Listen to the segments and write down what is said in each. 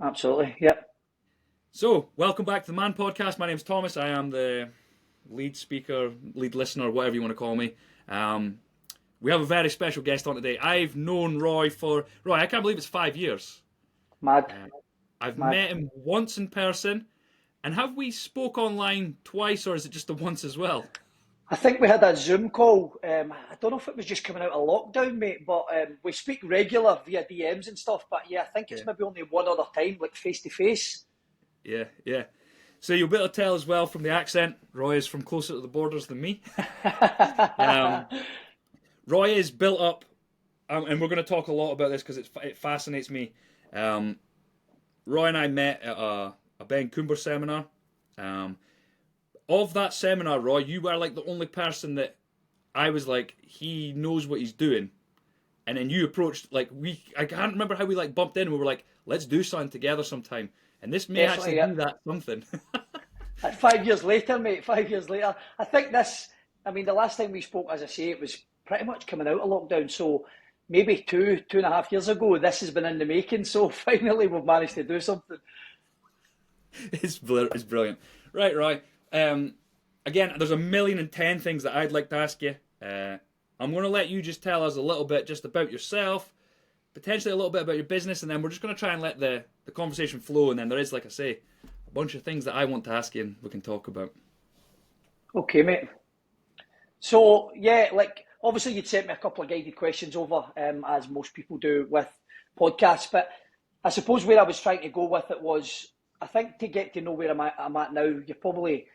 absolutely. Yep. So, welcome back to the M.a.N podcast. My name's Thomas. I am the lead speaker, lead listener, whatever you want to call me. We have a very special guest on today. I've known Roy, I can't believe it's 5 years. Mad. I've Mad. met him once in person. And have we spoke online twice, or is it just the once as well? I think we had a Zoom call. I don't know if it was just coming out of lockdown, mate, but we speak regular via DMs and stuff. But yeah, I think it's maybe only one other time, like face to face. Yeah. So you'll be able to tell as well from the accent, Roy is from closer to the borders than me. Roy is built up, and we're going to talk a lot about this because it fascinates me. Roy and I met at a Ben Coomber seminar. Of that seminar, Roy, you were like the only person that I was like, he knows what he's doing. And then you approached, I can't remember how we bumped in and we were like, let's do something together sometime. And this may Definitely, actually be that something. 5 years later, mate, 5 years later. I think the last time we spoke, as I say, it was pretty much coming out of lockdown. So maybe 2.5 years ago, this has been in the making. So finally we've managed to do something. It's brilliant. Right, Roy. Again, there's 1,010,000 things that I'd like to ask you. I'm going to let you just tell us a little bit just about yourself, potentially a little bit about your business, and then we're just going to try and let the conversation flow. And then there is, like I say, a bunch of things that I want to ask you and we can talk about. Okay, mate. So, yeah, obviously you'd sent me a couple of guided questions over, as most people do with podcasts. But I suppose where I was trying to go with it was, I think to get to know where I'm at now, you're probably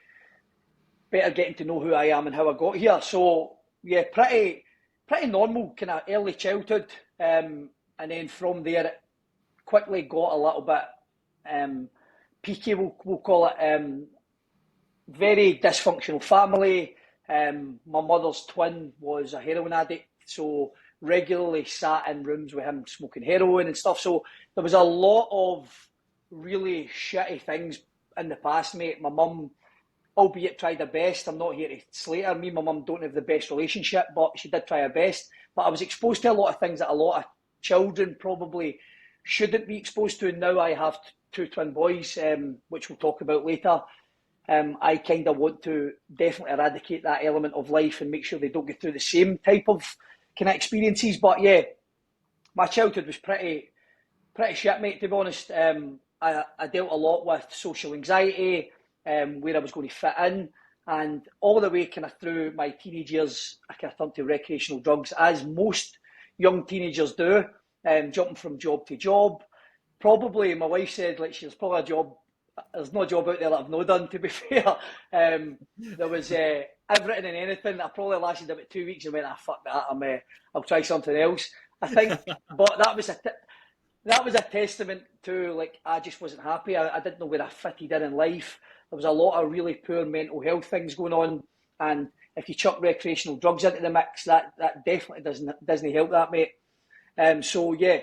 better getting to know who I am and how I got here. So yeah, pretty normal kind of early childhood, and then from there it quickly got a little bit peaky, we'll call it. Very dysfunctional family. My mother's twin was a heroin addict, so regularly sat in rooms with him smoking heroin and stuff. So there was a lot of really shitty things in the past, mate. My mum, albeit tried her best. I'm not here to slate her. Me and my mum don't have the best relationship, but she did try her best. But I was exposed to a lot of things that a lot of children probably shouldn't be exposed to. And now I have two twin boys, which we'll talk about later. I kind of want to definitely eradicate that element of life and make sure they don't go through the same type of kind of experiences. But yeah, my childhood was pretty shit, mate, to be honest. I dealt a lot with social anxiety, where I was going to fit in, and all the way kind of through my teenage years, I kind of turned to recreational drugs, as most young teenagers do, jumping from job to job. Probably, my wife said, there's probably a job, there's no job out there that I've not done, to be fair. There was everything and anything. I probably lasted about 2 weeks and went, fuck that, I'll try something else. I think, but that was a testament to, I just wasn't happy. I didn't know where I fitted in life. There was a lot of really poor mental health things going on. And if you chuck recreational drugs into the mix, that definitely doesn't help that, mate. So, yeah,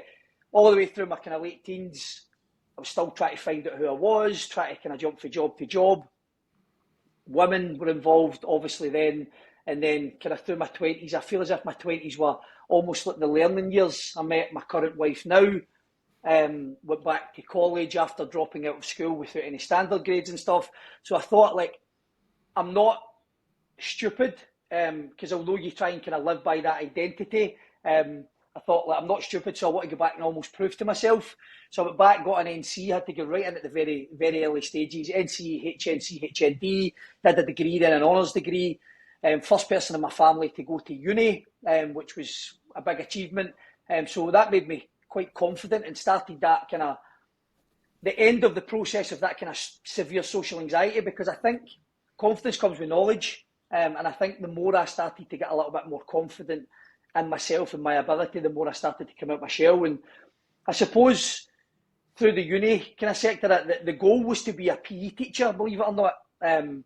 all the way through my kind of late teens, I was still trying to find out who I was, trying to kind of jump from job to job. Women were involved, obviously, then. And then kind of through my 20s, I feel as if my 20s were almost like the learning years. I met my current wife now. Went back to college after dropping out of school without any standard grades and stuff. So I thought, I'm not stupid, because although you try and kind of live by that identity, I thought, I'm not stupid, so I want to go back and almost prove to myself. So I went back, got an NC, had to go right in at the very, very early stages. NC, HNC, HND, did a degree, then an honours degree. First person in my family to go to uni, which was a big achievement. So that made me quite confident and started that kind of the end of the process of that kind of severe social anxiety, because I think confidence comes with knowledge. And I think the more I started to get a little bit more confident in myself and my ability, the more I started to come out my shell. And I suppose through the uni kind of sector, the goal was to be a PE teacher, believe it or not. And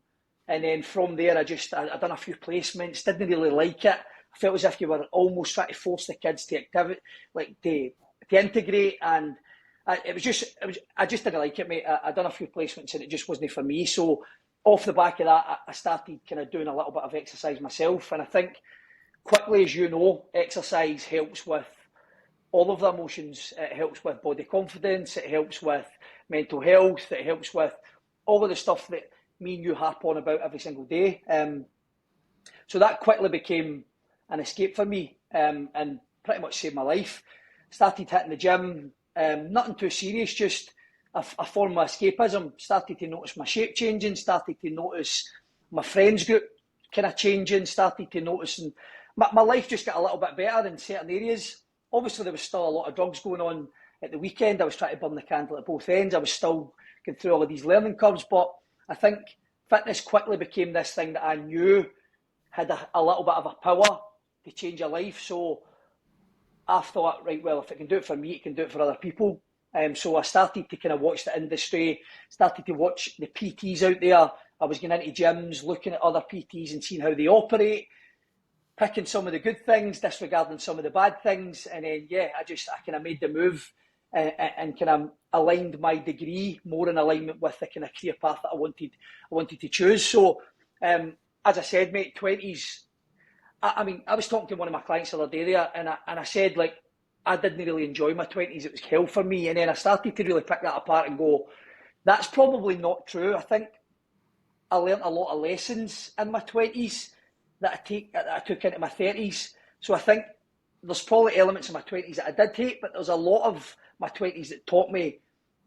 then from there, I done a few placements, didn't really like it. I felt as if you were almost trying to force the kids to activity, to integrate, and I just didn't like it, mate. I done a few placements and it just wasn't for me. So off the back of that, I started kind of doing a little bit of exercise myself, and I think quickly, as you know, exercise helps with all of the emotions. It helps with body confidence. It helps with mental health. It helps with all of the stuff that me and you harp on about every single day. So that quickly became an escape for me, and pretty much saved my life. Started hitting the gym, nothing too serious, just a form of escapism. Started to notice my shape changing, started to notice my friends group kind of changing, started to notice, and my life just got a little bit better in certain areas. Obviously, there was still a lot of drugs going on at the weekend. I was trying to burn the candle at both ends. I was still going through all of these learning curves, but I think fitness quickly became this thing that I knew had a little bit of a power to change your life. So I thought, right, well, if it can do it for me, it can do it for other people. So I started to kind of watch the industry, started to watch the PTs out there. I was going into gyms, looking at other PTs and seeing how they operate, picking some of the good things, disregarding some of the bad things. And then, I kind of made the move and kind of aligned my degree more in alignment with the kind of career path that I wanted to choose. So, as I said, mate, 20s, I mean, I was talking to one of my clients the other day there, and I said, like, I didn't really enjoy my 20s. It was hell for me. And then I started to really pick that apart and go, that's probably not true. I think I learnt a lot of lessons in my 20s that I took into my 30s. So I think there's probably elements of my 20s that I did hate, but there's a lot of my 20s that taught me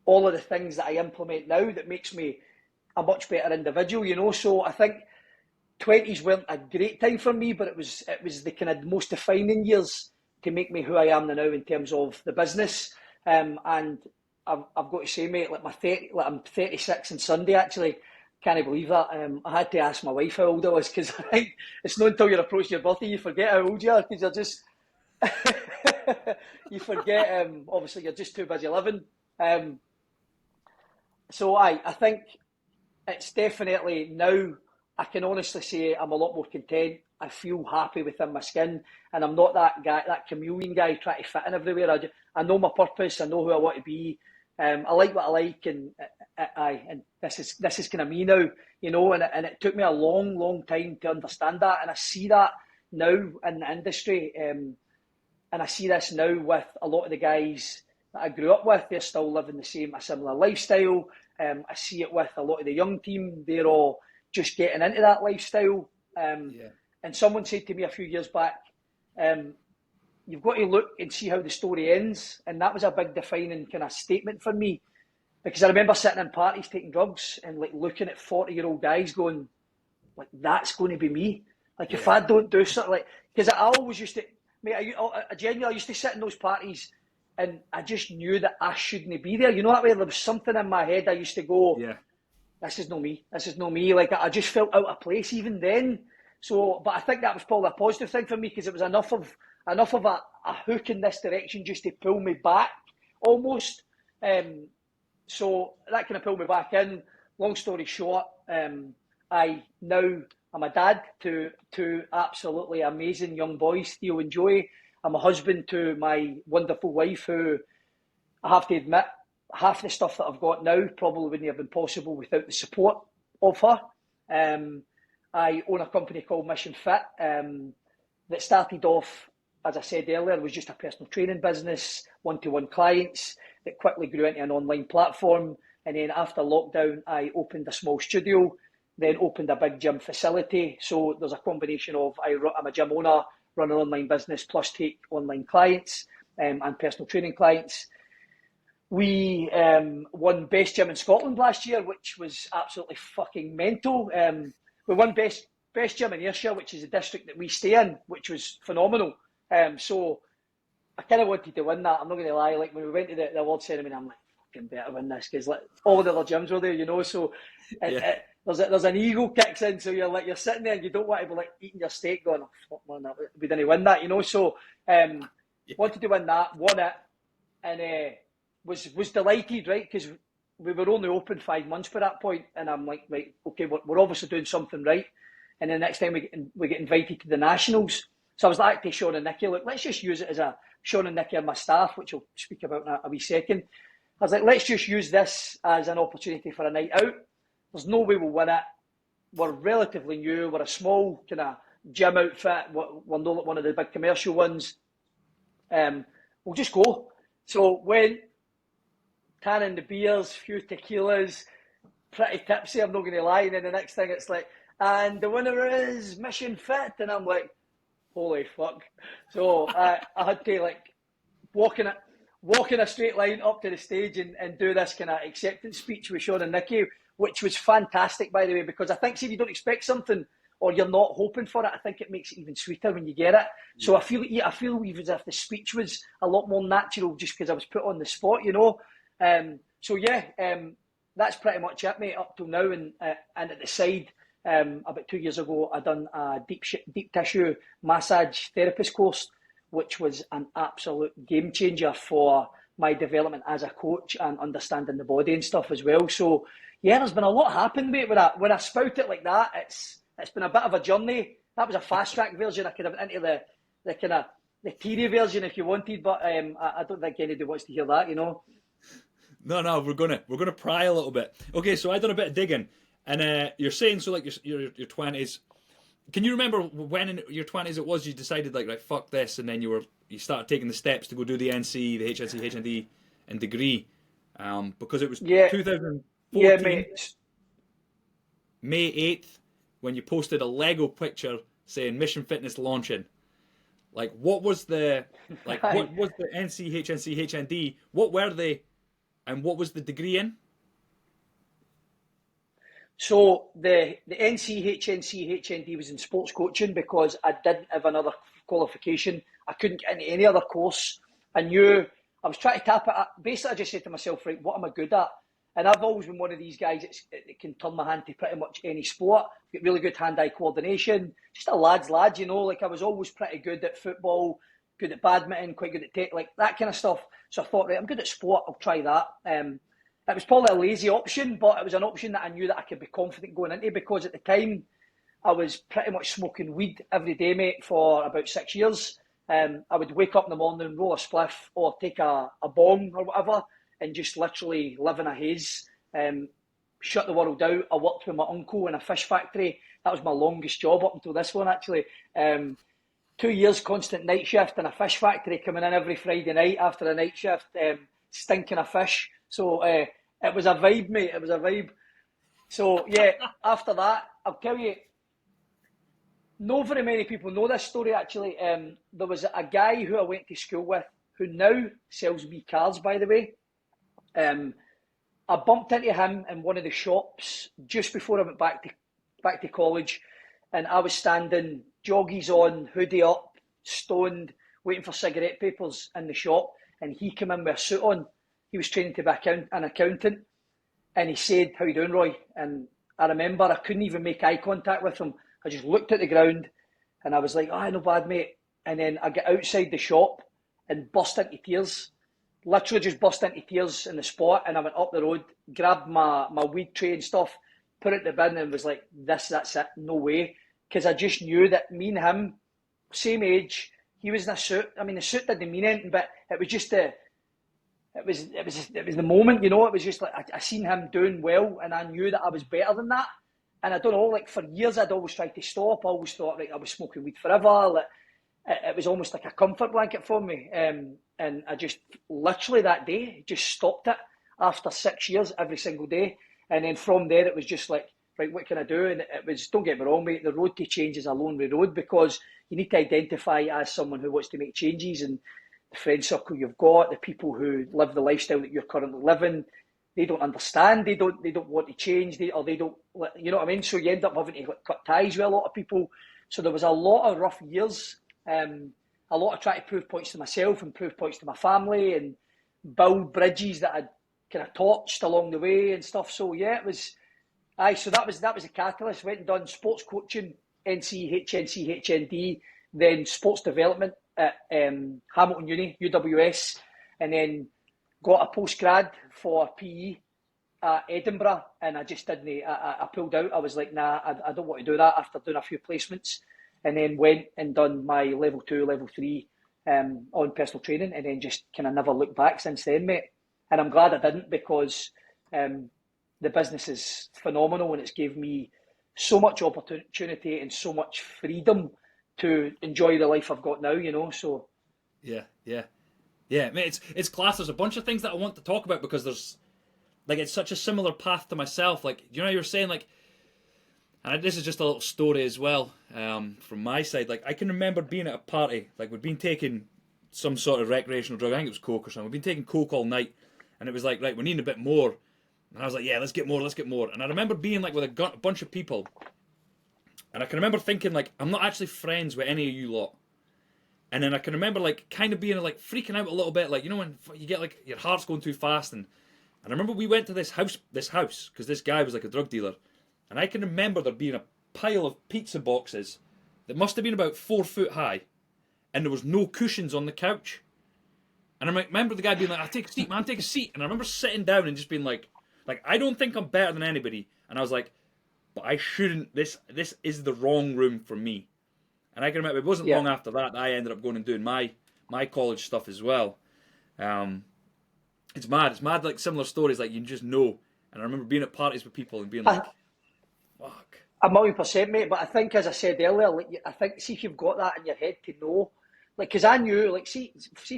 all of the things that I implement now that makes me a much better individual, you know. So I think 20s weren't a great time for me, but it was the kind of most defining years to make me who I am now in terms of the business. And I've got to say, mate, I'm 36 on Sunday, actually. Can't believe that. I had to ask my wife how old I was, because I think it's not until you're approaching your birthday you forget how old you are, because you're just you forget. Obviously, you're just too busy living. So I think it's definitely now. I can honestly say I'm a lot more content. I feel happy within my skin, and I'm not that guy, that chameleon guy trying to fit in everywhere. I know my purpose. I know who I want to be. I like what I like, and this is kind of me now, you know. And it took me a long time to understand that, and I see that now in the industry, and I see this now with a lot of the guys that I grew up with. They're still living a similar lifestyle. I see it with a lot of the young team. They're all just getting into that lifestyle. And someone said to me a few years back, you've got to look and see how the story ends. And that was a big defining kind of statement for me, because I remember sitting in parties taking drugs and like looking at 40-year-old guys going, like, that's going to be me. Like, if I don't do something, like, because I always used to, mate, I genuinely used to sit in those parties and I just knew that I shouldn't be there. You know that way? There was something in my head. I used to go, this is no me. This is no me. Like, I just felt out of place even then. So, but I think that was probably a positive thing for me, because it was enough of a hook in this direction just to pull me back almost. So that kind of pulled me back in. Long story short, I'm a dad to two absolutely amazing young boys, Theo and Joey. I'm a husband to my wonderful wife, who I have to admit, half the stuff that I've got now probably wouldn't have been possible without the support of her. I own a company called Mission Fit that started off, as I said earlier, was just a personal training business, one-to-one clients, that quickly grew into an online platform. And then after lockdown, I opened a small studio, then opened a big gym facility. So there's a combination of, I'm a gym owner, run an online business, plus take online clients and personal training clients. We won Best Gym in Scotland last year, which was absolutely fucking mental. We won Best Gym in Ayrshire, which is the district that we stay in, which was phenomenal. So I kind of wanted to win that. I'm not going to lie. Like, when we went to the award ceremony, I'm like, fucking better win this, because like all the other gyms were there, you know. So there's an ego kicks in. So you're sitting there and you don't want to be like eating your steak, going, oh, fuck man, we didn't win that, you know. So wanted to win that, won it, and was delighted, right? Because we were only open 5 months by that point, and I'm like, right, okay, we're obviously doing something right. And then the next time we get invited to the Nationals. So I was like to Sean and Nicky, look, let's just use it as Sean and Nicky are my staff, which I'll speak about in a wee second. I was like, let's just use this as an opportunity for a night out. There's no way we'll win it. We're relatively new. We're a small kind of gym outfit. We're not one of the big commercial ones. We'll just go. So when tanning the beers, few tequilas, pretty tipsy, I'm not going to lie. And then the next thing it's like, and the winner is Mission Fit. And I'm like, holy fuck. So I had to like walk in a straight line up to the stage and do this kind of acceptance speech with Sean and Nicky, which was fantastic, by the way, because I think, see, if you don't expect something or you're not hoping for it, I think it makes it even sweeter when you get it. So I feel as if the speech was a lot more natural just because I was put on the spot, you know. That's pretty much it, mate, up till now. And at the side, about 2 years ago, I done a deep tissue massage therapist course, which was an absolute game changer for my development as a coach and understanding the body and stuff as well. So yeah, there's been a lot happen, mate. When I spout it like that, it's been a bit of a journey. That was a fast track version. I could have into the kind of the teary version if you wanted, but I don't think anybody wants to hear that, you know. No, we're gonna pry a little bit. Okay, so I done a bit of digging, and you're saying so like your 20s. Can you remember when in your 20s it was you decided like, right, fuck this, and then you started taking the steps to go do the NC, the HNC, HND, and degree, because it was 2014, yeah, mate. May 8th, when you posted a Lego picture saying Mission Fitness launching. Like, what was the NC, HNC, HND? What were they, and what was the degree in? So the NC, HNC, HND was in sports coaching because I didn't have another qualification. I couldn't get into any other course. I knew I was trying to tap it. Basically, I just said to myself, right, what am I good at? And I've always been one of these guys that can turn my hand to pretty much any sport. Get really good hand-eye coordination. Just a lad's lad, you know. Like I was always pretty good at football, good at badminton, quite good at tech, like that kind of stuff. So I thought, right, I'm good at sport. I'll try that. It was probably a lazy option, but it was an option that I knew that I could be confident going into because at the time I was pretty much smoking weed every day, mate, for about 6 years. I would wake up in the morning, roll a spliff or take a bong or whatever and just literally live in a haze, shut the world out. I worked with my uncle in a fish factory. That was my longest job up until this one, actually. 2 years constant night shift in a fish factory, coming in every Friday night after a night shift, stinking of fish. So it was a vibe, mate. It was a vibe. So yeah, after that, I'll tell you, not very many people know this story, actually. There was a guy who I went to school with who now sells me cars, by the way. I bumped into him in one of the shops just before I went back to college, and I was standing, joggies on, hoodie up, stoned, waiting for cigarette papers in the shop, and he came in with a suit on. He was training to be an accountant, and he said, "How you doing, Roy?" And I remember I couldn't even make eye contact with him. I just looked at the ground, and I was like, "Ah, no bad, mate." And then I get outside the shop and burst into tears. Literally just burst into tears in the spot, and I went up the road, grabbed my weed tray and stuff, put it in the bin, and was like, that's it, no way. Because I just knew that me and him, same age, he was in a suit. I mean, the suit didn't mean anything, but it was just it was the moment, you know. It was just like I seen him doing well, and I knew that I was better than that. And I don't know, like for years I'd always tried to stop. I always thought like I was smoking weed forever. Like, it was almost like a comfort blanket for me. And I just literally that day just stopped it after 6 years every single day. And then from there it was just like, right, what can I do? And it was, don't get me wrong, mate, the road to change is a lonely road because you need to identify as someone who wants to make changes, and the friend circle you've got, the people who live the lifestyle that you're currently living, they don't understand, they don't want to change, they don't, you know what I mean? So you end up having to cut ties with a lot of people. So there was a lot of rough years, a lot of trying to prove points to myself and prove points to my family and build bridges that I'd kind of torched along the way and stuff. So yeah, it was, so that was the catalyst. Went and done sports coaching, NC, HNC, HND, then sports development at Hamilton Uni, UWS, and then got a postgrad for PE at Edinburgh, and I just didn't, I pulled out. I was like, nah, I don't want to do that after doing a few placements, and then went and done my level 2, level 3 on personal training, and then just kind of never looked back since then, mate. And I'm glad I didn't, because the business is phenomenal, and it's gave me so much opportunity and so much freedom to enjoy the life I've got now, you know. So yeah Yeah, mate, it's class. There's a bunch of things that I want to talk about because there's, like, it's such a similar path to myself. Like, you know, you were saying, like, and this is just a little story as well, from my side. Like, I can remember being at a party, like, we'd been taking some sort of recreational drug. I think it was coke or something. We'd been taking coke all night, and it was like, right, we're needing a bit more. And I was like, yeah, let's get more, let's get more. And I remember being like with a bunch of people, and I can remember thinking, like, I'm not actually friends with any of you lot. And then I can remember, like, kind of being, like, freaking out a little bit, like, you know, when you get, like, your heart's going too fast. And I remember we went to this house, because this guy was, like, a drug dealer. And I can remember there being a pile of pizza boxes that must have been about 4 foot high. And there was no cushions on the couch. And I remember the guy being like, "I take a seat, man, take a seat." And I remember sitting down and just being like, I don't think I'm better than anybody. And I was like, but I shouldn't, this is the wrong room for me. And I can remember, it wasn't long after that I ended up going and doing my college stuff as well. It's mad, like, similar stories, like, you just know. And I remember being at parties with people and being like, fuck. 1,000,000%, mate. But I think, as I said earlier, like, I think, see if you've got that in your head to know, like, because I knew, like, see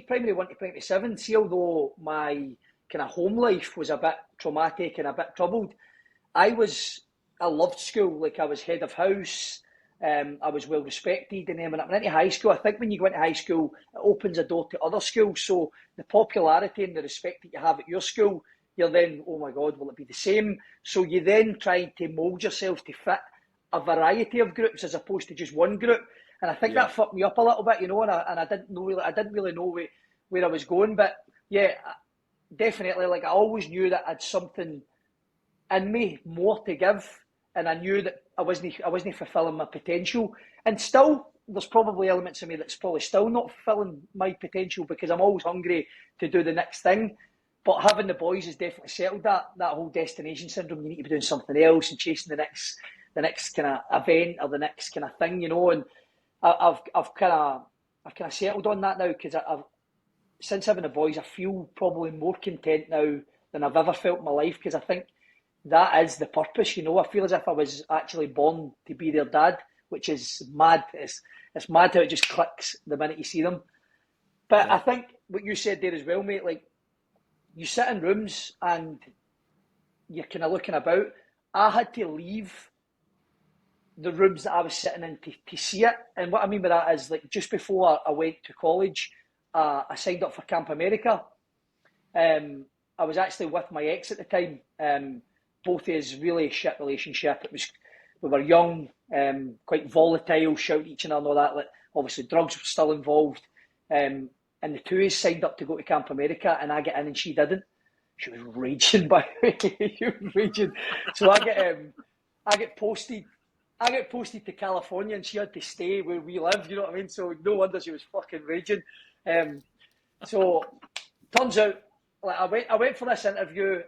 primary 1 to primary 7, see, although my kind of home life was a bit traumatic and a bit troubled, I loved school. Like, I was head of house. I was well respected, and then when I went into high school, I think when you go into high school, it opens a door to other schools. So the popularity and the respect that you have at your school, you're then, oh my God, will it be the same? So you then try to mould yourself to fit a variety of groups as opposed to just one group. And I think that fucked me up a little bit, you know. And I didn't really know where I was going. But yeah, definitely, like, I always knew that I had something in me more to give. And I knew that I wasn't fulfilling my potential. And still, there's probably elements of me that's probably still not fulfilling my potential because I'm always hungry to do the next thing. But having the boys has definitely settled that whole destination syndrome. You need to be doing something else and chasing the next kind of event or the next kind of thing, you know. And I've kind of settled on that now because since having the boys, I feel probably more content now than I've ever felt in my life because I think that is the purpose, you know. I feel as if I was actually born to be their dad, which is mad. It's mad how it just clicks the minute you see them. But I think what you said there as well, mate, like, you sit in rooms and you're kind of looking about. I had to leave the rooms that I was sitting in to see it. And what I mean by that is, like, just before I went to college, I signed up for Camp America. I was actually with my ex at the time. Both of us really shit relationship. We were young, quite volatile, shouting at each other and all that. Like, obviously, drugs were still involved. And the two of us signed up to go to Camp America, and I get in and she didn't. She was raging, by the way. She was raging. So I get posted to California, and she had to stay where we live. You know what I mean? So no wonder she was fucking raging. So turns out, like, I went for this interview.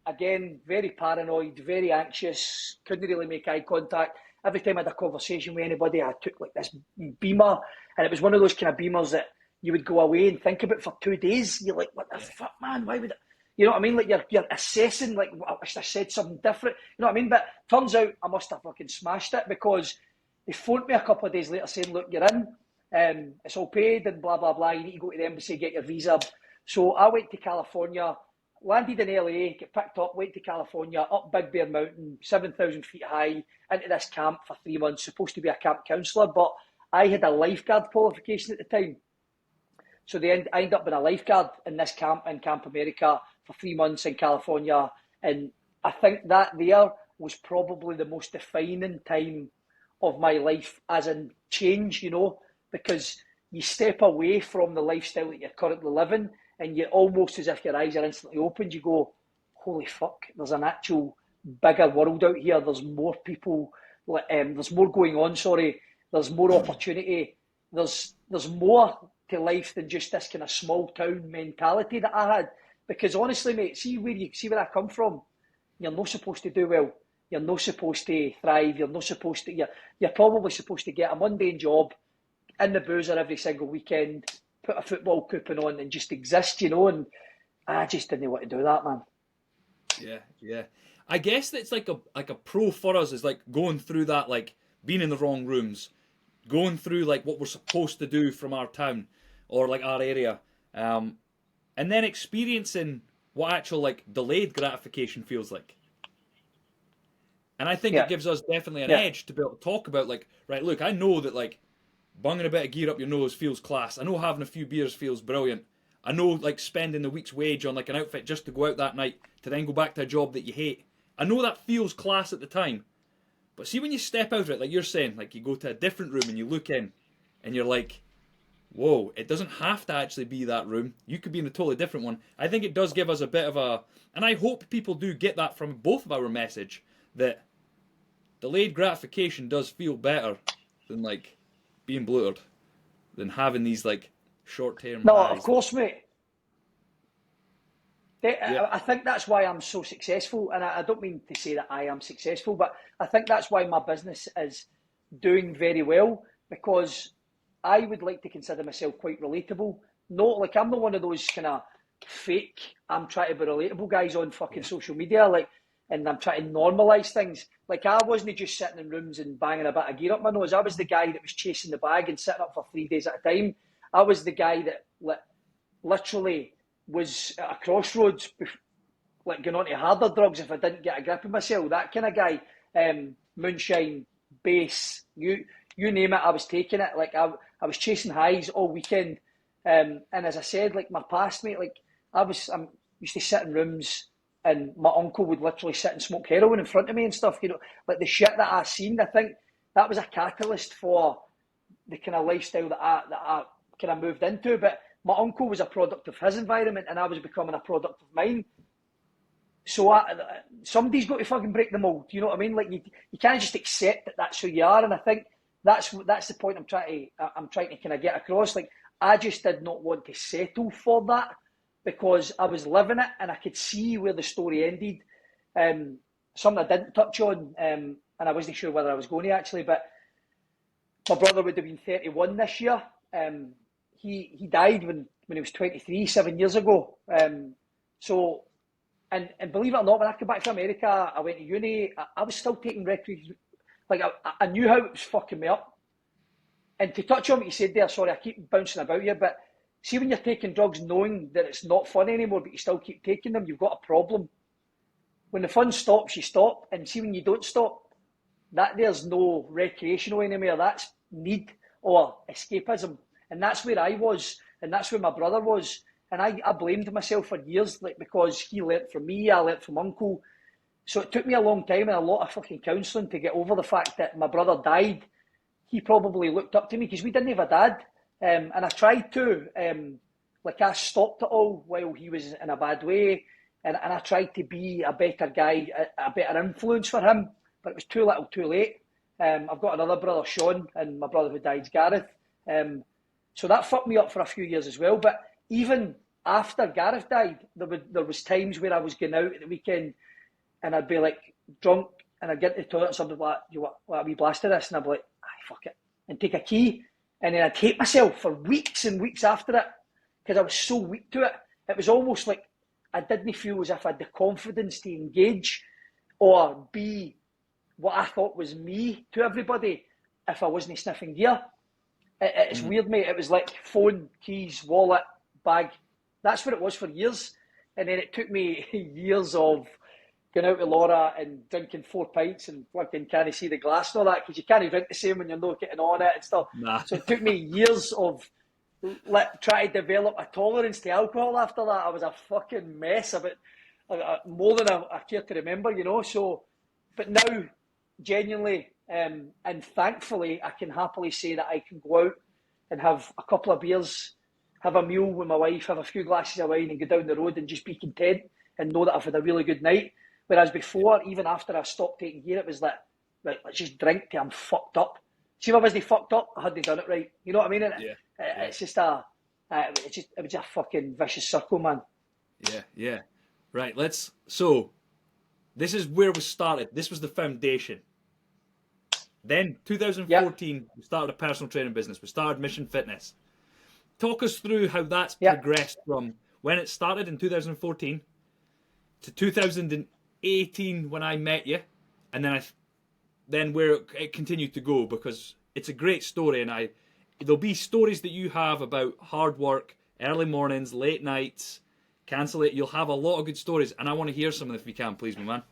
Again, very paranoid, very anxious, couldn't really make eye contact. Every time I had a conversation with anybody, I took, like, this beamer, and it was one of those kind of beamers that you would go away and think about for 2 days. You're like, what the fuck, man? Why would it? You know what I mean? Like, you're assessing, like, I wish I said something different. You know what I mean? But turns out I must have fucking smashed it because they phoned me a couple of days later saying, look, you're in, it's all paid and blah, blah, blah. You need to go to the embassy, get your visa. So I went to California, landed in LA, get picked up, went to California, up Big Bear Mountain, 7,000 feet high, into this camp for 3 months, supposed to be a camp counsellor, but I had a lifeguard qualification at the time. So I ended up being a lifeguard in this camp in Camp America for 3 months in California. And I think that there was probably the most defining time of my life, as in change, you know, because you step away from the lifestyle that you're currently living and you're almost as if your eyes are instantly opened. You go, holy fuck, there's an actual bigger world out here. There's more people, there's more going on, there's more opportunity. There's more to life than just this kind of small town mentality that I had. Because honestly, mate, see where I come from. You're not supposed to do well. You're not supposed to thrive. You're not supposed to. You're probably supposed to get a mundane job in the boozer every single weekend, put a football coupon on, and just exist, you know. And I just didn't want to do that, man. Yeah. I guess that's like a pro for us is like going through that, like being in the wrong rooms, going through like what we're supposed to do from our town or like our area, And then experiencing what actual like delayed gratification feels like. And I think it gives us definitely an edge to be able to talk about like, right, look, I know that like bunging a bit of gear up your nose feels class. I know having a few beers feels brilliant. I know like spending the week's wage on like an outfit just to go out that night to then go back to a job that you hate. I know that feels class at the time. But see when you step out of it, like you're saying, like you go to a different room and you look in and you're like, whoa, it doesn't have to actually be that room. You could be in a totally different one. I think it does give us a bit of a... And I hope people do get that from both of our message, that delayed gratification does feel better than, like, being blurred, than having these, like, short-term No, highs. of course, mate. I think that's why I'm so successful, and I don't mean to say that I am successful, but I think that's why my business is doing very well, because I would like to consider myself quite relatable. Not like I'm not one of those kind of fake, I'm trying to be relatable guys on fucking social media, like, and I'm trying to normalise things. Like, I wasn't just sitting in rooms and banging a bit of gear up my nose. I was the guy that was chasing the bag and sitting up for 3 days at a time. I was the guy that literally was at a crossroads, like going on to harder drugs if I didn't get a grip of myself. That kind of guy. Moonshine, bass, you name it, I was taking it. Like, I was chasing highs all weekend. And as I said, like, my past, mate, like, I used to sit in rooms and my uncle would literally sit and smoke heroin in front of me and stuff, you know, like the shit that I seen. I think that was a catalyst for the kind of lifestyle that I kind of moved into. But my uncle was a product of his environment and I was becoming a product of mine. So somebody's got to fucking break the mold. You know what I mean? Like, you can't just accept that that's who you are. And I think that's the point I'm trying to kind of get across. Like, I just did not want to settle for that because I was living it and I could see where the story ended. Something I didn't touch on, and I wasn't sure whether I was going to actually, but my brother would have been 31 this year. He died when he was 23, 7 years ago. So, and believe it or not, when I came back to America, I went to uni, I was still taking recreation. Like, I knew how it was fucking me up. And to touch on what you said there, sorry, I keep bouncing about you, but see when you're taking drugs knowing that it's not fun anymore, but you still keep taking them, you've got a problem. When the fun stops, you stop. And see when you don't stop, that there's no recreational anymore. That's need or escapism. And that's where I was. And that's where my brother was. And I blamed myself for years, like, because he learnt from me, I learnt from uncle. So it took me a long time and a lot of fucking counselling to get over the fact that my brother died. He probably looked up to me because we didn't have a dad. And I tried to, like, I stopped it all while he was in a bad way. And I tried to be a better guy, a better influence for him. But it was too little, too late. I've got another brother, Sean, and my brother who died, Gareth. So that fucked me up for a few years as well. But even after Gareth died, there was times where I was going out at the weekend and I'd be like drunk and I'd get to the toilet and somebody would be like, you want a wee blast of this? And I'd be like, fuck it. And take a key. And then I'd hate myself for weeks and weeks after it because I was so weak to it. It was almost like I didn't feel as if I had the confidence to engage or be what I thought was me to everybody if I wasn't sniffing gear. It's weird, mate. It was like phone, keys, wallet, bag. That's what it was for years. And then it took me years of going out with Laura and drinking 4 pints and fucking can't see the glass and all that because you can't drink the same when you're not getting on it and stuff. Nah. So it took me years of trying to develop a tolerance to alcohol after that. I was a fucking mess of it, more than I care to remember, you know. So, but now, genuinely and thankfully, I can happily say that I can go out and have a couple of beers, have a meal with my wife, have a few glasses of wine and go down the road and just be content and know that I've had a really good night. Whereas before, even after I stopped taking gear, it was like, right, let's just drink till I'm fucked up. See if I wasn't fucked up, I hadn't done it right. You know what I mean? It's just it was a fucking vicious circle, man. Yeah. Right, so this is where we started. This was the foundation. Then 2014, we started a personal training business. We started Mission Fitness. Talk us through how that's progressed from when it started in 2014 to 2018 when I met you, and then where it continued to go, because it's a great story, and there'll be stories that you have about hard work, early mornings, late nights, cancel it. You'll have a lot of good stories, and I want to hear some of them if you can, please, my man.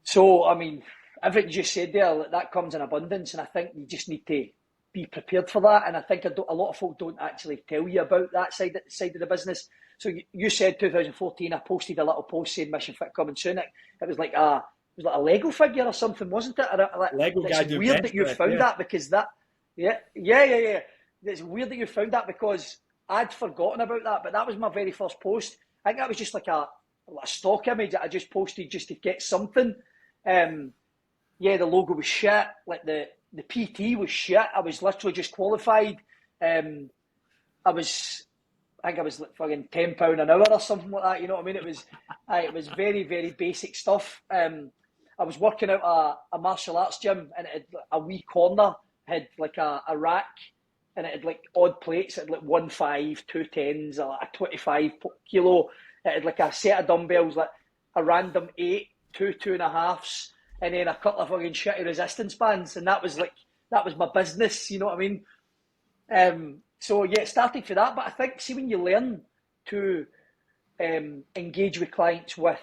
So, I mean, everything you just said there, that comes in abundance, and I think you just need to be prepared for that. And I think a lot of folk don't actually tell you about that side of the business. So you said 2014, I posted a little post saying Mission Fit coming soon. It was like a Lego figure or something, wasn't it? Lego guy it's doing weird bench that you press, found yeah. that because that, yeah. It's weird that you found that because I'd forgotten about that, but that was my very first post. I think that was just like a stock image that I just posted just to get something. Yeah, the logo was shit. Like the PT was shit. I was literally just qualified. I think I was like fucking £10 an hour or something like that. You know what I mean? It was very, very basic stuff. I was working out a martial arts gym, and it had a wee corner, had like a rack, and it had like odd plates. It had like 1 5, 2 10s, a 25 kilo. It had like a set of dumbbells, like a random 8, 2 2.5s, and then a couple of fucking shitty resistance bands. And that was my business, you know what I mean? So yeah, it started for that. But I think, see, when you learn to engage with clients with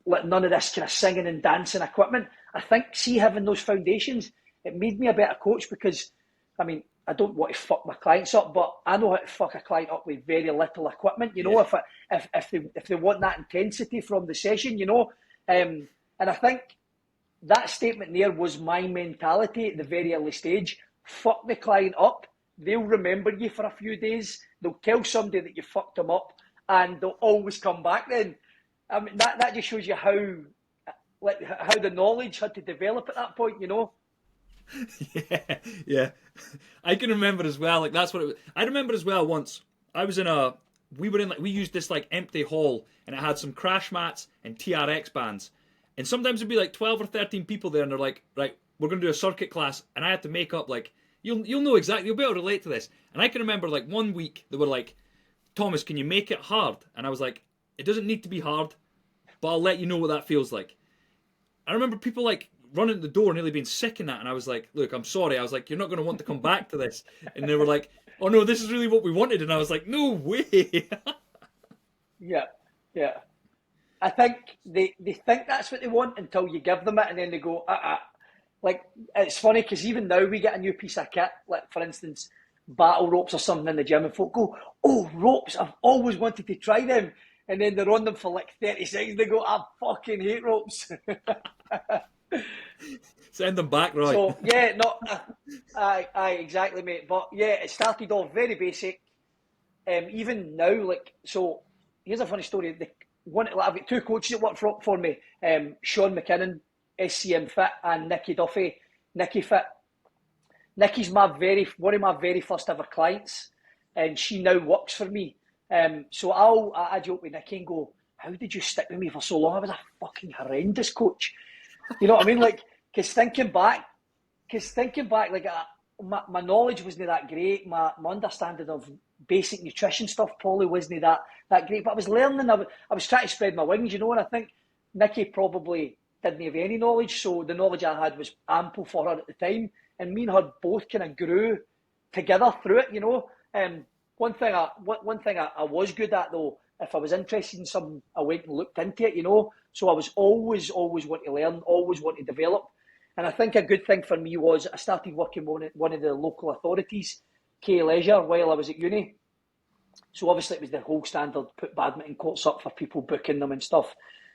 like none of this kind of singing and dancing equipment, I think, see, having those foundations, it made me a better coach because, I mean, I don't want to fuck my clients up, but I know how to fuck a client up with very little equipment. You know, if they want that intensity from the session, you know, and I think that statement there was my mentality at the very early stage. Fuck the client up. They'll remember you for a few days. They'll tell somebody that you fucked them up, and they'll always come back then. I mean, that just shows you how the knowledge had to develop at that point, you know? Yeah. I can remember as well, like that's what it was. I remember as well once, we used this like empty hall, and it had some crash mats and TRX bands. And sometimes it'd be like 12 or 13 people there, and they're like, right, we're going to do a circuit class, and I had to make up like, you'll know exactly, you'll be able to relate to this. And I can remember like one week they were like, Thomas, can you make it hard? And I was like, it doesn't need to be hard, but I'll let you know what that feels like. I remember people like running at the door, nearly being sick in that, and I was like, look, I'm sorry. I was like, you're not going to want to come back to this. And they were like, oh no, this is really what we wanted. And I was like, no way. Yeah. I think they think that's what they want until you give them it, and then they go, Like, it's funny because even now we get a new piece of kit, like for instance, battle ropes or something in the gym, and folk go, oh, ropes, I've always wanted to try them. And then they're on them for like 30 seconds, they go, I fucking hate ropes. Send them back, right? So, yeah, exactly, mate. But yeah, it started off very basic. Even now, like, so here's a funny story. I've got two coaches that work for me, Sean McKinnon, SCM Fit, and Nikki Duffy, Nikki Fit. Nikki's one of my very first ever clients, and she now works for me. So I joke with Nikki and go, how did you stick with me for so long? I was a fucking horrendous coach. You know what I mean? Like, because thinking back, like my knowledge wasn't that great. My understanding of basic nutrition stuff probably wasn't that great. But I was learning. I was trying to spread my wings, you know. And I think Nikki probably didn't have any knowledge, so the knowledge I had was ample for her at the time. And me and her both kind of grew together through it, you know. One thing I was good at, though, if I was interested in something, I went and looked into it, you know. So I was always want to learn, always want to develop. And I think a good thing for me was I started working with one of the local authorities, K Leisure, while I was at uni. So obviously it was the whole standard, put badminton courts up for people booking them and stuff.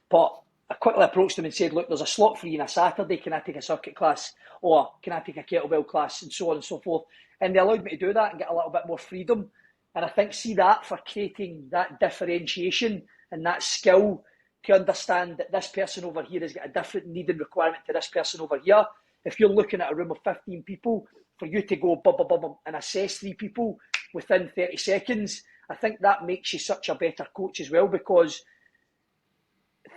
But I quickly approached them and said, look, there's a slot free on a Saturday. Can I take a circuit class? Or can I take a kettlebell class? And so on and so forth. And they allowed me to do that and get a little bit more freedom. And I think, see that for creating that differentiation and that skill to understand that this person over here has got a different need and requirement to this person over here. If you're looking at a room of 15 people, for you to go and assess 3 people within 30 seconds, I think that makes you such a better coach as well, because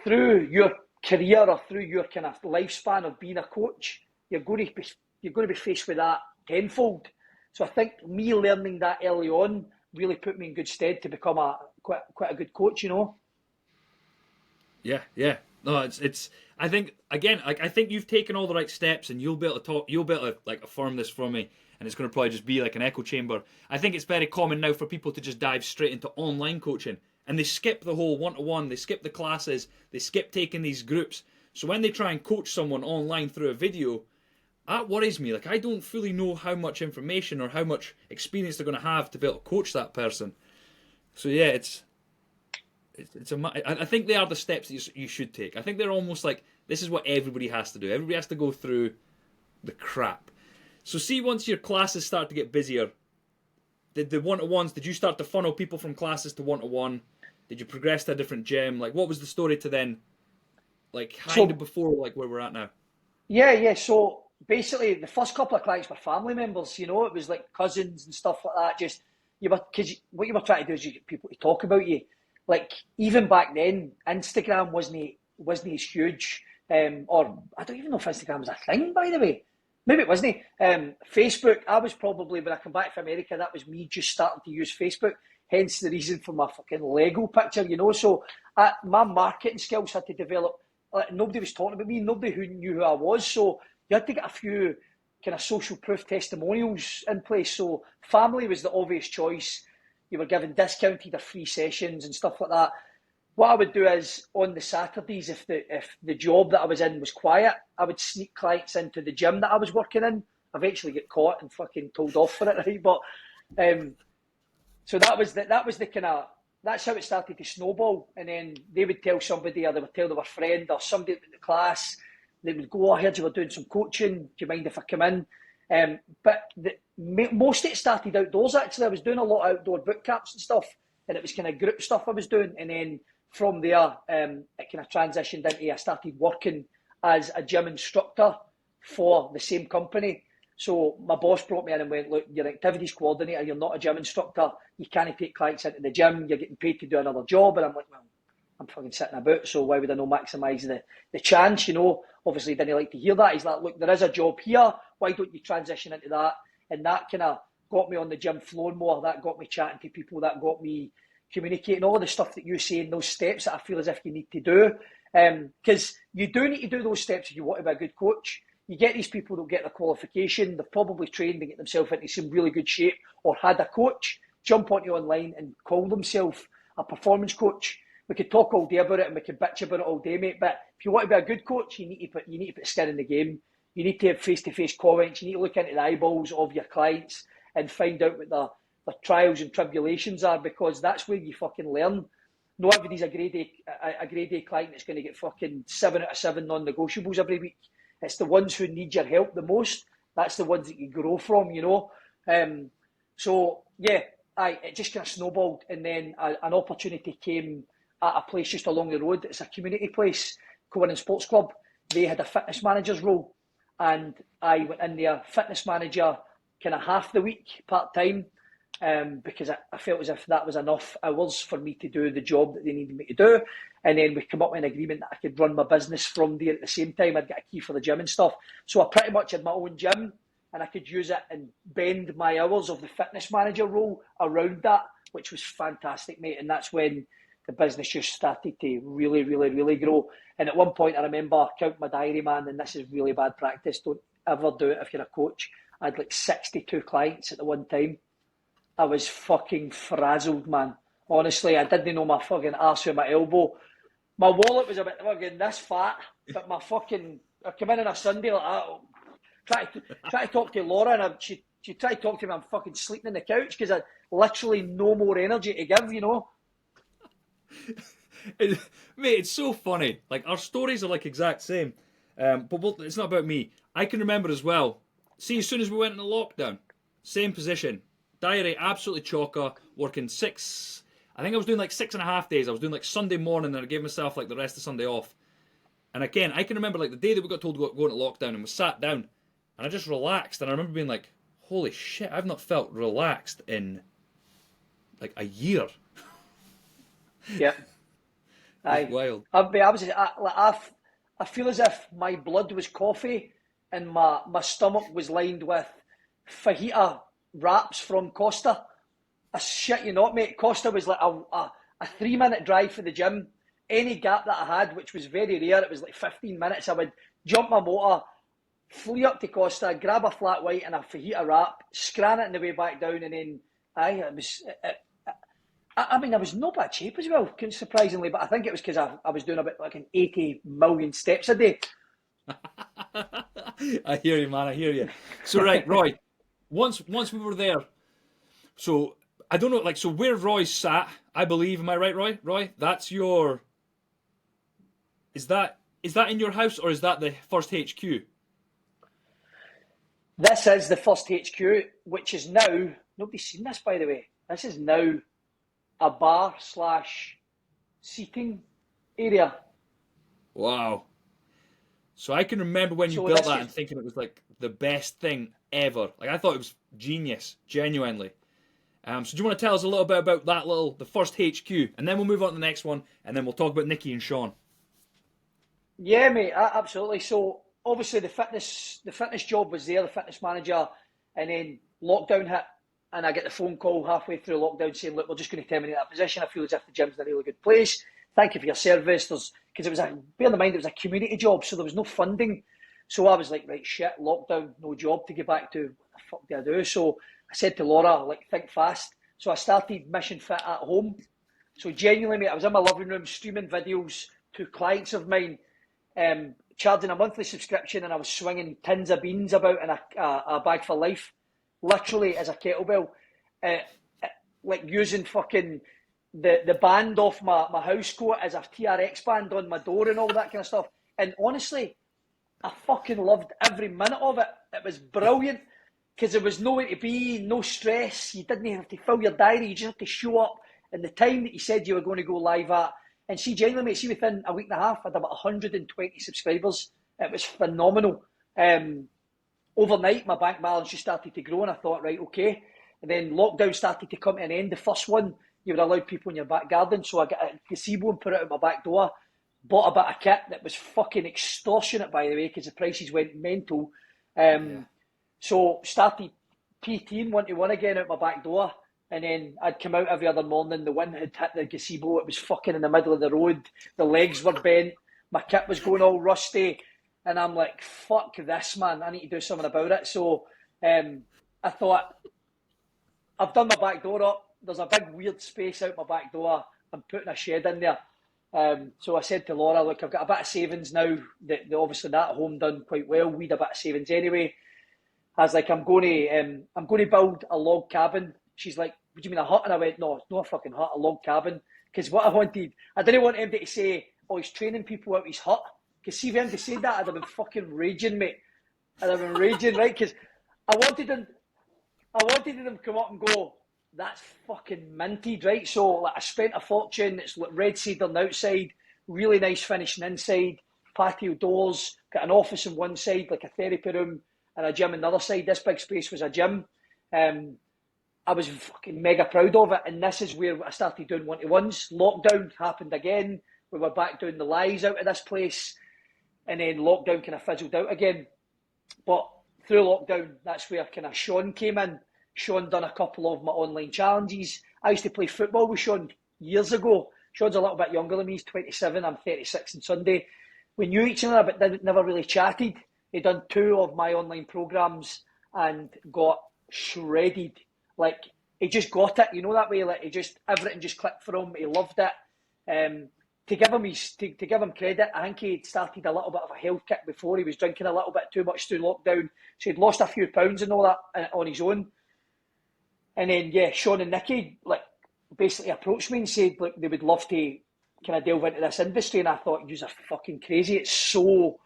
through your career or through your kind of lifespan of being a coach, you're going to be faced with that tenfold. So I think me learning that early on really put me in good stead to become quite a good coach, you know. Yeah. No, it's. I think again, like I think you've taken all the right steps, and you'll be able to like affirm this from me. and it's going to probably just be like an echo chamber. I think it's very common now for people to just dive straight into online coaching, and they skip the whole one-to-one, they skip the classes, they skip taking these groups. So when they try and coach someone online through a video, that worries me. Like, I don't fully know how much information or how much experience they're going to have to be able to coach that person. So yeah, I think they are the steps that you should take. I think they're almost like, this is what everybody has to do. Everybody has to go through the crap. So see, once your classes start to get busier, the one-to-ones, did you start to funnel people from classes to one-to-one? Did you progress to a different gym? Like, what was the story to then, like, kind of before, like, where we're at now? Yeah. So basically, the first couple of clients were family members. You know, it was like cousins and stuff like that. Just because what you were trying to do is you get people to talk about you. Like, even back then, Instagram wasn't as huge. Or I don't even know if Instagram was a thing, by the way. Maybe it wasn't. Facebook, I was probably, when I come back from America, that was me just starting to use Facebook. Hence the reason for my fucking Lego picture, you know. So my marketing skills had to develop. Like, nobody was talking about me. Nobody who knew who I was. So you had to get a few kind of social proof testimonials in place. So family was the obvious choice. You were given discounted or free sessions and stuff like that. What I would do is, on the Saturdays, if the job that I was in was quiet, I would sneak clients into the gym that I was working in. Eventually get caught and fucking told off for it, right? But so that was the kind of, that's how it started to snowball. And then they would tell somebody, or they would tell their friend or somebody in the class. They would go, I heard you were doing some coaching. Do you mind if I come in? But most of it started outdoors, actually. I was doing a lot of outdoor boot camps and stuff, and it was kind of group stuff I was doing. And then from there, it kind of transitioned into, I started working as a gym instructor for the same company. So my boss brought me in and went, look, you're an activities coordinator, you're not a gym instructor, you can't take clients into the gym, you're getting paid to do another job. And I'm like, well, I'm fucking sitting about, so why would I not maximise the chance, you know? Obviously, didn't like to hear that. He's like, look, there is a job here, why don't you transition into that? And that kind of got me on the gym floor more, that got me chatting to people, that got me communicating all the stuff that you say in those steps that I feel as if you need to do. Because you do need to do those steps if you want to be a good coach. You get these people that get their qualification, they've probably trained and get themselves into some really good shape or had a coach, jump onto online and call themselves a performance coach. We could talk all day about it and we could bitch about it all day, mate. But if you want to be a good coach, you need to put skin in the game. You need to have face-to-face comments. You need to look into the eyeballs of your clients and find out what their trials and tribulations are, because that's where you fucking learn. Not everybody's a grade A client that's going to get fucking 7 out of 7 non-negotiables every week. It's the ones who need your help the most. That's the ones that you grow from, you know. So yeah, it just kind of snowballed, and then an opportunity came at a place just along the road. It's a community place, Co-Winning Sports Club. They had a fitness manager's role, and I went in there, fitness manager, kind of half the week, part-time, because I felt as if that was enough hours for me to do the job that they needed me to do. And then we come up with an agreement that I could run my business from there at the same time. I'd get a key for the gym and stuff. So I pretty much had my own gym, and I could use it and bend my hours of the fitness manager role around that, which was fantastic, mate. And that's when the business just started to really, really, really grow. And at one point, I remember counting my diary, man, and this is really bad practice. Don't ever do it if you're a coach. I had like 62 clients at the one time. I was fucking frazzled, man. Honestly, I didn't know my fucking arse with my elbow. My wallet was a bit fucking this fat, but my fucking, I come in on a Sunday like that, try to talk to Laura, and she tried to talk to me, I'm fucking sleeping on the couch because I literally no more energy to give, you know. Mate, it's so funny. Like, our stories are like exact same. But it's not about me. I can remember as well. See, as soon as we went into lockdown, same position. Diary absolutely chocker, working 6. I think I was doing like 6.5 days. I was doing like Sunday morning, and I gave myself like the rest of Sunday off. And again, I can remember like the day that we got told to go into lockdown, and we sat down, and I just relaxed. And I remember being like, holy shit, I've not felt relaxed in like a year. Yeah. Wild. I feel as if my blood was coffee and my stomach was lined with fajita wraps from Costa. I shit you not, mate. Costa was like a 3-minute drive for the gym. Any gap that I had, which was very rare, it was like 15 minutes, I would jump my motor, flee up to Costa, grab a flat white and a fajita wrap, scran it on the way back down, and then I was no bad shape as well, surprisingly, but I think it was because I was doing about like an 80 million steps a day. I hear you, man. I hear you. So, right, Roy, once we were there, so I don't know, like, so where Roy's sat, I believe, am I right, Roy? Roy, that's your. Is that in your house or is that the first HQ? This is the first HQ, which is now, nobody's seen this by the way, this is now a bar / seating area. Wow. So I can remember when you built that and thinking it was like the best thing ever. Like I thought it was genius, genuinely. So do you want to tell us a little bit about the first HQ, and then we'll move on to the next one, and then we'll talk about Nikki and Sean. Yeah, mate, absolutely. So obviously the fitness job was there, the fitness manager, and then lockdown hit, and I get the phone call halfway through lockdown saying, look, we're just going to terminate that position. I feel as if the gym's in a really good place. Thank you for your service. Because it was bear in mind it was a community job, so there was no funding. So I was like, right, shit, lockdown, no job to get back to. What the fuck do I do? So I said to Laura, like, think fast. So I started Mission Fit at home. So genuinely, mate, I was in my living room streaming videos to clients of mine, charging a monthly subscription, and I was swinging tins of beans about in a bag for life, literally as a kettlebell, like using fucking the band off my house coat as a TRX band on my door and all that kind of stuff. And honestly, I fucking loved every minute of it. It was brilliant because there was nowhere to be, no stress. You didn't have to fill your diary. You just had to show up in the time that you said you were going to go live at. And see, genuinely, mate, see, within a week and a half, I had about 120 subscribers. It was phenomenal. Overnight, my bank balance just started to grow, and I thought, right, okay. And then lockdown started to come to an end. The first one, you were allowed people in your back garden, so I got a gazebo and put it out my back door. Bought a bit of kit that was fucking extortionate, by the way, because the prices went mental. So started PTing one-to-one again out my back door. And then I'd come out every other morning. The wind had hit the gazebo. It was fucking in the middle of the road. The legs were bent. My kit was going all rusty. And I'm like, fuck this, man. I need to do something about it. So I thought, I've done my back door up. There's a big weird space out my back door. I'm putting a shed in there. So I said to Laura, look, I've got a bit of savings now. Obviously that home done quite well. We had a bit of savings anyway. I was like, I'm going to build a log cabin. She's like, what do you mean a hut? And I went, no, it's not a fucking hut, a log cabin. Because what I didn't want him to say, oh, he's training people out of his hut. Because see, if him to say that, I'd have been fucking raging, mate. I'd have been raging, right? Because I wanted him to come up and go, that's fucking minted, right? So like, I spent a fortune. It's like red cedar on the outside, really nice finishing inside, patio doors, got an office on one side, like a therapy room, and a gym on the other side. This big space was a gym. I was fucking mega proud of it, and this is where I started doing one-to-ones. Lockdown happened again. We were back doing the lives out of this place, and then lockdown kind of fizzled out again. But through lockdown, that's where kind of Sean came in. Sean done a couple of my online challenges. I used to play football with Sean years ago. Sean's a little bit younger than me. He's 27. I'm 36 on Sunday. We knew each other, but never really chatted. He'd done 2 of my online programs and got shredded. Like, he just got it, you know, that way. Like, everything just clicked for him. He loved it. To give him credit, I think he'd started a little bit of a health kick before. He was drinking a little bit too much through lockdown, so he'd lost a few pounds and all that on his own. And then, yeah, Sean and Nikki, like, basically approached me and said, like, they would love to kind of delve into this industry. And I thought, you're fucking crazy. It's so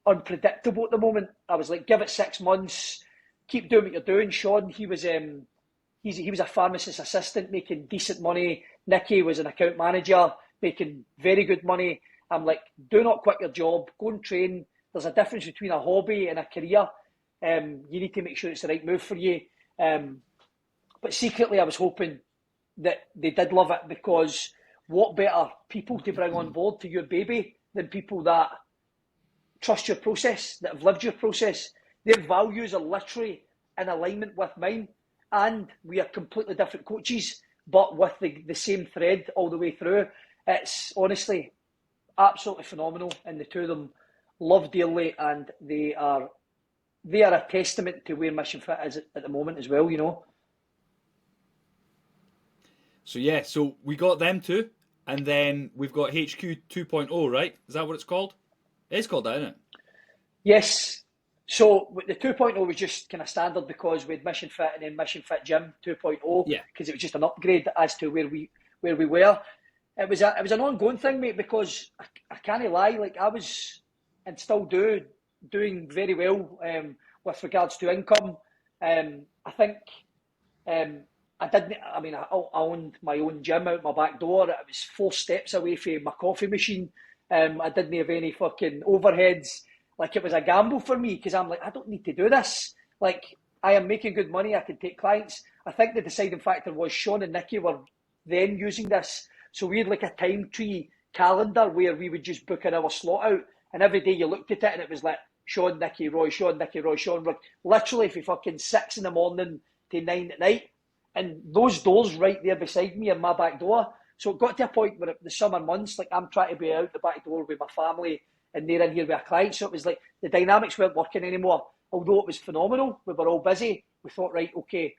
unpredictable at the moment. I was like, give it 6 months, keep doing what you're doing. Sean, he was a pharmacist assistant making decent money. Nikki was an account manager making very good money. I'm like, do not quit your job, go and train. There's a difference between a hobby and a career. You need to make sure it's the right move for you. But secretly, I was hoping that they did love it, because what better people to bring on board to your baby than people that trust your process, that have lived your process. Their values are literally in alignment with mine, and we are completely different coaches, but with the same thread all the way through. It's honestly absolutely phenomenal, and the two of them love dearly, and they are they are a testament to where Mission Fit is at the moment as well, you know. So yeah, so we got them two, and then we've got HQ 2.0, right? Is that what it's called? It's called that, isn't it? Yes. So the 2.0 was just kind of standard because we had Mission Fit and then Mission Fit Gym 2.0 Yeah. because it was just an upgrade as to where we were. It was an ongoing thing, mate, because I can't lie, like I was and still doing very well with regards to income. I think I didn't. I mean, I owned my own gym out my back door. It was 4 steps away from my coffee machine. I didn't have any fucking overheads. Like it was a gamble for me because I'm like, I don't need to do this. Like I am making good money. I can take clients. I think the deciding factor was Sean and Nikki were then using this. So we had like a time tree calendar where we would just book an hour slot out, and every day you looked at it and it was like Sean, Nikki, Roy, Sean, Nikki, Roy, Sean. Literally from fucking 6 in the morning to 9 at night. And those doors right there beside me are my back door. So it got to a point where the summer months, like I'm trying to be out the back door with my family and they're in here with a client. So it was like the dynamics weren't working anymore. Although it was phenomenal, we were all busy. We thought, right, okay,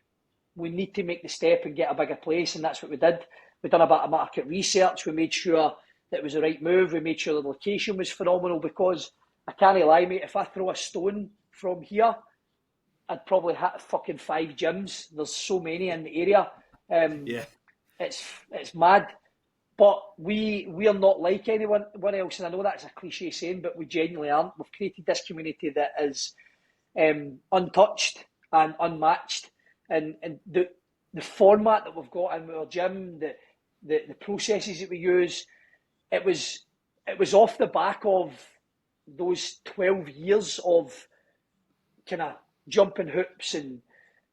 we need to make the step and get a bigger place. And that's what we did. We done a bit of market research. We made sure that it was the right move. We made sure the location was phenomenal because I can't lie, mate, if I throw a stone from here, I'd probably hit fucking 5 gyms. There's so many in the area. Yeah. It's mad. But we are not like anyone else, and I know that's a cliche saying, but we genuinely aren't. We've created this community that is untouched and unmatched, and the format that we've got in our gym, the processes that we use, it was off the back of those 12 years of kind of jumping hoops and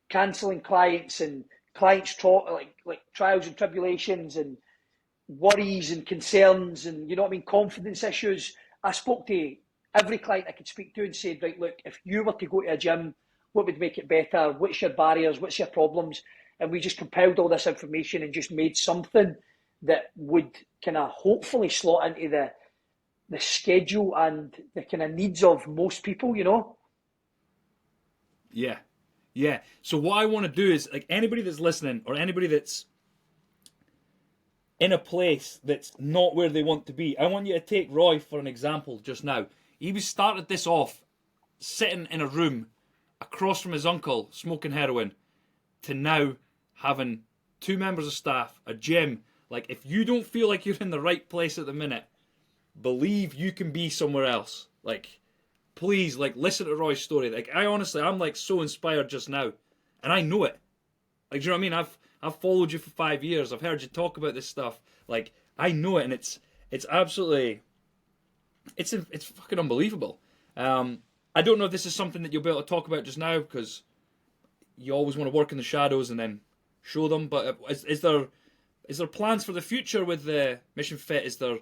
cancelling clients and clients like trials and tribulations and worries and concerns and, you know what I mean, confidence issues. I spoke to every client I could speak to and said, right, look, if you were to go to a gym, what would make it better? What's your barriers? What's your problems? And we just compiled all this information and just made something that would kind of hopefully slot into the schedule and the kind of needs of most people, you know? Yeah. Yeah. So what I want to do is, like, anybody that's listening or anybody that's in a place that's not where they want to be, I want you to take Roy for an example just now. He started this off sitting in a room across from his uncle smoking heroin to now having 2 members of staff, a gym. Like, if you don't feel like you're in the right place at the minute, believe you can be somewhere else. Like, please, like, listen to Roy's story. Like, I'm like so inspired just now, and I know it. Like, do you know what I mean? I've followed you for 5 years. I've heard you talk about this stuff. Like, I know it, and it's absolutely, it's fucking unbelievable. I don't know if this is something that you'll be able to talk about just now because you always want to work in the shadows and then show them. But is there plans for the future with the Mission Fit? Is there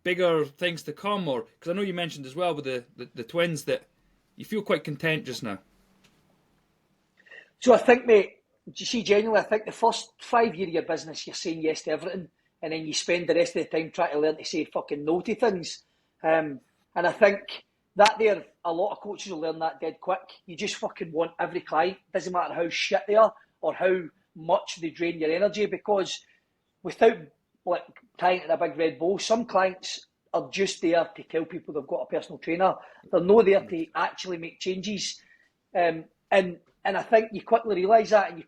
bigger things to come? Or because I know you mentioned as well with the twins that you feel quite content just now. So I think, mate, you see, genuinely, I think the first 5 years of your business, you're saying yes to everything, and then you spend the rest of the time trying to learn to say fucking no to things. And I think that there, a lot of coaches will learn that dead quick. You just fucking want every client, doesn't matter how shit they are or how much they drain your energy, because without like tying it in a big red bow, some clients are just there to tell people they've got a personal trainer. They're not there to actually make changes. And I think you quickly realise that, and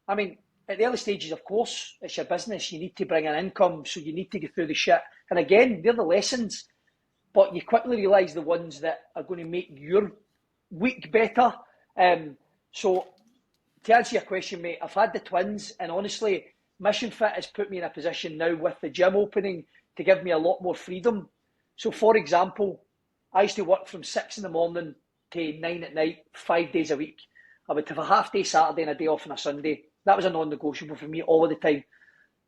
I mean, at the early stages, of course, it's your business. You need to bring in income, so you need to get through the shit. And again, they're the lessons, but you quickly realise the ones that are going to make your week better. So to answer your question, mate, I've had the twins, and honestly, Mission Fit has put me in a position now with the gym opening to give me a lot more freedom. So, for example, I used to work from 6 in the morning to 9 at night, 5 days a week. I would have a half day Saturday and a day off on a Sunday. That was a non-negotiable for me all of the time.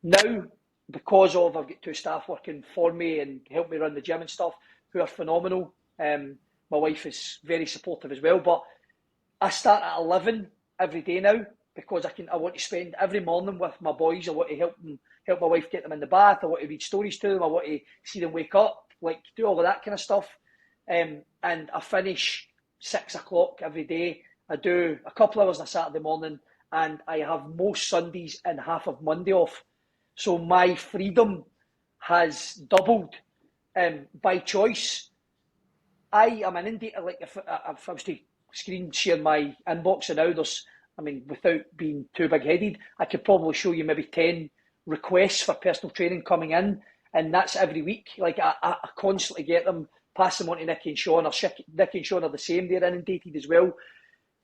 Now, because I've got 2 staff working for me and help me run the gym and stuff, who are phenomenal. My wife is very supportive as well. But I start at 11 every day now because I want to spend every morning with my boys. I want to help my wife get them in the bath. I want to read stories to them. I want to see them wake up, like do all of that kind of stuff. And I finish 6 o'clock every day. I do a couple hours on a Saturday morning, and I have most Sundays and half of Monday off. So my freedom has doubled by choice. I am inundated. Like if I was to screen share my inbox now, without being too big-headed, I could probably show you maybe 10 requests for personal training coming in, and that's every week. Like I constantly get them, pass them on to Nicky and Sean, or Nicky and Sean are the same, they're inundated as well.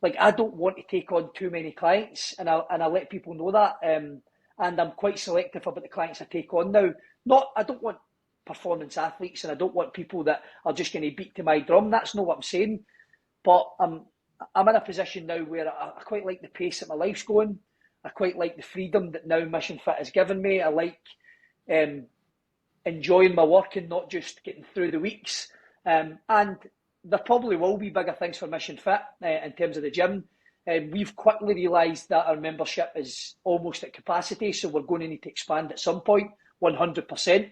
Like I don't want to take on too many clients, and I let people know that, and I'm quite selective about the clients I take on now. I don't want performance athletes, and I don't want people that are just going to beat to my drum. That's not what I'm saying, but I'm in a position now where I quite like the pace that my life's going. I quite like the freedom that now Mission Fit has given me. I like enjoying my work and not just getting through the weeks. And there probably will be bigger things for Mission Fit in terms of the gym. We've quickly realised that our membership is almost at capacity, so we're going to need to expand at some point, 100%.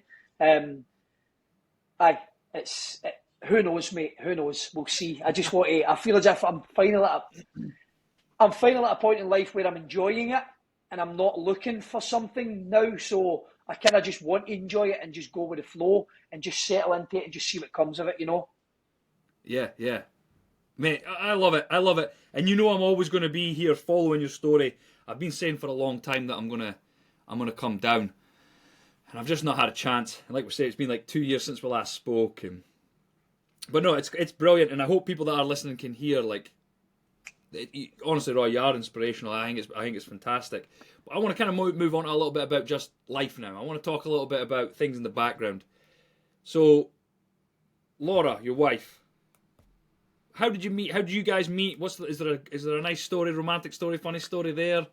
Who knows, mate? Who knows? We'll see. I feel as if I'm finally at a point in life where I'm enjoying it, and I'm not looking for something now. So I kind of just want to enjoy it and just go with the flow and just settle into it and just see what comes of it, you know? Yeah. Mate, I love it. And you know I'm always going to be here following your story. I've been saying for a long time that I'm gonna come down, and I've just not had a chance. And like we say, it's been like 2 years since we last spoke. But no, it's brilliant, and I hope people that are listening can hear. Like, honestly, Roy, you are inspirational. I think it's fantastic. But I want to kind of move on to a little bit about just life now. I want to talk a little bit about things in the background. So, Laura, your wife. How did you meet? How did you guys meet? Is there a nice story, romantic story, funny story there?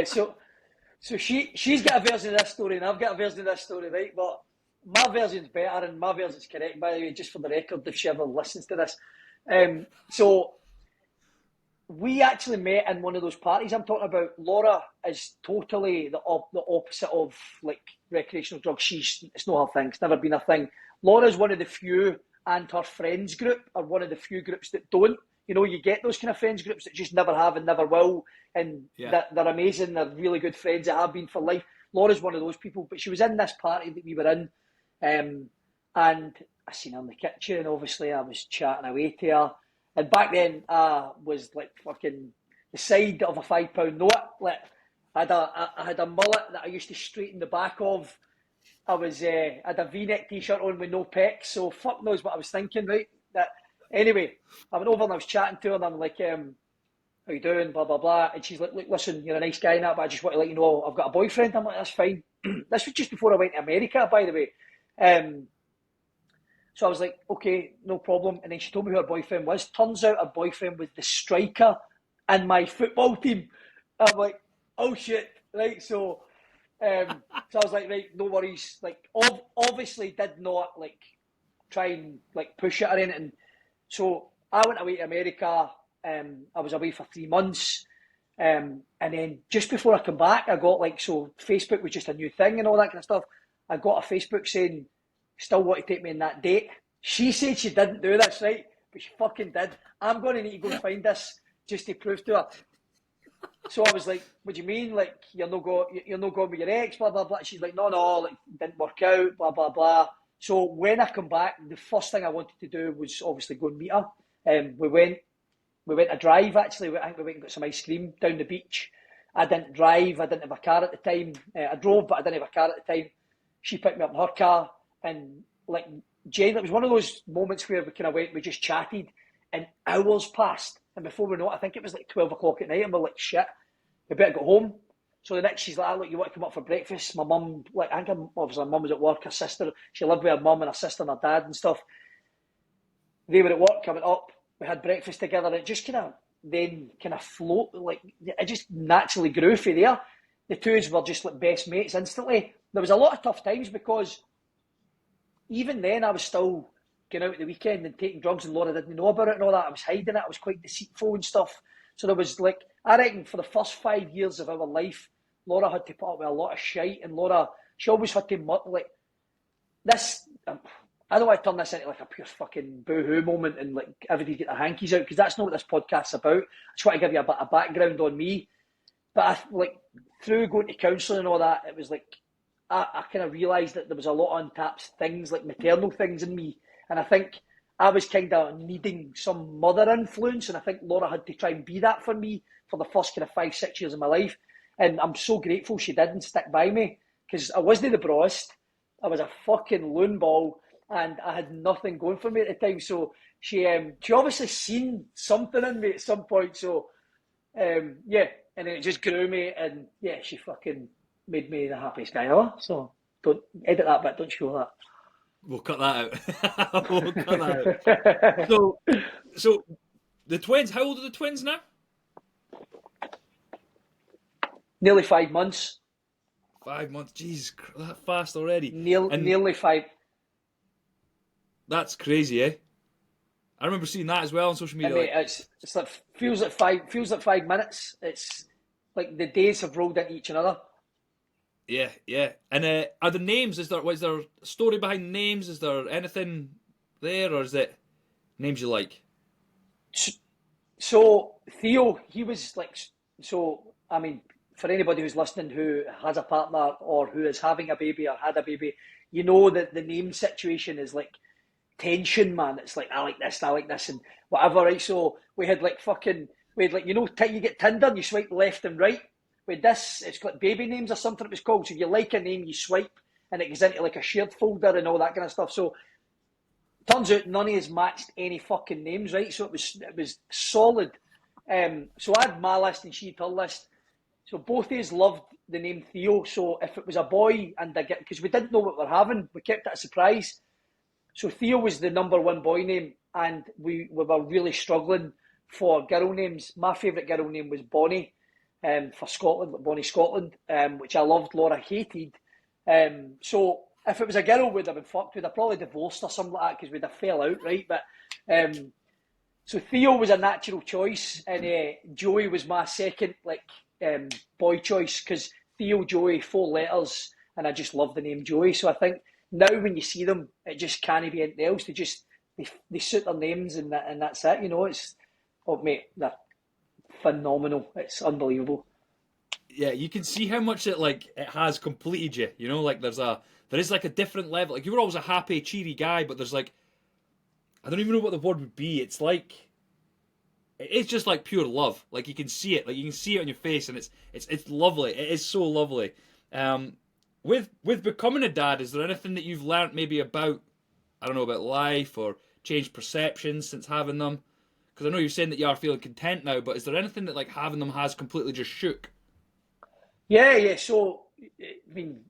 So she's got a version of this story, and I've got a version of this story, right? But my version's better, and my version's correct, by the way, just for the record, if she ever listens to this. So we actually met in one of those parties I'm talking about. Laura is totally the opposite of like recreational drugs. It's not her thing. It's never been her thing. Laura's one of the few, and her friends group are one of the few groups that don't. You know, you get those kind of friends groups that just never have and never will, and they're amazing. They're really good friends that have been for life. Laura's one of those people, but she was in this party that we were in, and I seen her in the kitchen, and obviously I was chatting away to her. And back then, I was like fucking the side of a £5 note. Like I had a mullet that I used to straighten the back of. I had a V-neck t-shirt on with no pecs, so fuck knows what I was thinking, right? Anyway, I went over and I was chatting to her, and I'm like, how you doing, blah, blah, blah. And she's like, look, listen, you're a nice guy and that, but I just want to let you know I've got a boyfriend. I'm like, that's fine. This was just before I went to America, by the way. So I was like, okay, no problem. And then she told me who her boyfriend was. Turns out her boyfriend was the striker in my football team. I'm like, oh shit, right? So I was like, right, no worries. Like, obviously did not like try and like push it or anything. So I went away to America. I was away for 3 months. And then just before I come back, I got so Facebook was just a new thing and all that kind of stuff. I got a Facebook saying, still want to take me on that date. She said she didn't do this, right? But she fucking did. I'm going to need to go and find this just to prove to her. So I was like, what do you mean? Like, you're not going with your ex, blah, blah, blah. She's like, no, like, didn't work out, blah, blah, blah. So when I come back, the first thing I wanted to do was obviously go and meet her. We went a drive, actually. I think we went and got some ice cream down the beach. I didn't drive. I didn't have a car at the time. I drove, but I didn't have a car at the time. She picked me up in her car. And, like, Jane, it was one of those moments where we kind of went, we just chatted, and hours passed. And before we know it, I think it was like 12 o'clock at night, and we're like, shit, we better go home. So the next, she's like, look, you want to come up for breakfast? My mum, like, I think obviously my mum was at work, her sister, she lived with her mum and her sister and her dad and stuff. They were at work, I went up, we had breakfast together, and it just kind of float, like, it just naturally grew from there. The two of us were just like best mates instantly. There was a lot of tough times because even then I was still going out at the weekend and taking drugs, and Laura didn't know about it and all that. I was hiding it, I was quite deceitful and stuff. So there was like, I reckon for the first 5 years of our life, Laura had to put up with a lot of shite, and Laura, she always had to, like, this, I don't want to turn this into like a pure fucking boo-hoo moment and like everybody get their hankies out, because that's not what this podcast's about. I just want to give you a bit of background on me. But like through going to counselling and all that, it was like I kind of realised that there was a lot of untapped things, like maternal things in me. And I think I was kind of needing some mother influence. And I think Laura had to try and be that for me for the first kind of 5-6 years of my life. And I'm so grateful she did and stick by me, because I wasn't the broest. I was a fucking loon ball and I had nothing going for me at the time. So she obviously seen something in me at some point. So, yeah. And then it just grew me. And yeah, she fucking made me the happiest guy ever. So don't edit that bit, don't show that. We'll cut that out. We'll cut that out. So the twins, how old are the twins now? Nearly 5 months. 5 months. Jeez, that fast already. Nearly 5. That's crazy, eh? I remember seeing that as well on social media. Mate, it's like feels like 5 minutes. It's like the days have rolled into each other. Yeah, yeah. And are the names? Is there a story behind names? Is there anything there, or is it names you like? So Theo, he was like, so I mean, for anybody who's listening who has a partner or who is having a baby or had a baby, you know that the name situation is like tension, man. It's like I like this, and whatever, right? So we had like, you know, you get Tinder and you swipe left and right. With this, it's like baby names or something it was called. So if you like a name, you swipe and it goes into like a shared folder and all that kind of stuff. So turns out none of us matched any fucking names, right? So it was solid. So I had my list and she had her list. So both of us loved the name Theo. So if it was a boy because we didn't know what we were having, we kept it a surprise. So Theo was the number one boy name, and we were really struggling for girl names. My favourite girl name was Bonnie, for Scotland, like Bonnie Scotland, which I loved. Laura hated. So if it was a girl, we'd have been fucked. We'd have probably divorced or something like that, because we'd have fell out, right? But so Theo was a natural choice, and Joey was my second boy choice, because Theo, Joey, 4 letters, and I just love the name Joey. So I think now when you see them, it just can't be anything else. They suit their names, and that's it. You know, mate, they're phenomenal. It's unbelievable. Yeah, you can see how much it has completed you. You know, like there is like a different level. Like you were always a happy, cheery guy, but there's like, I don't even know what the word would be. It's just like pure love. Like you can see it. Like you can see it on your face, and it's lovely. It is so lovely. With becoming a dad, is there anything that you've learnt maybe about, I don't know, about life or changed perceptions since having them? Because I know you're saying that you are feeling content now, but is there anything that like having them has completely just shook? Yeah. So I mean,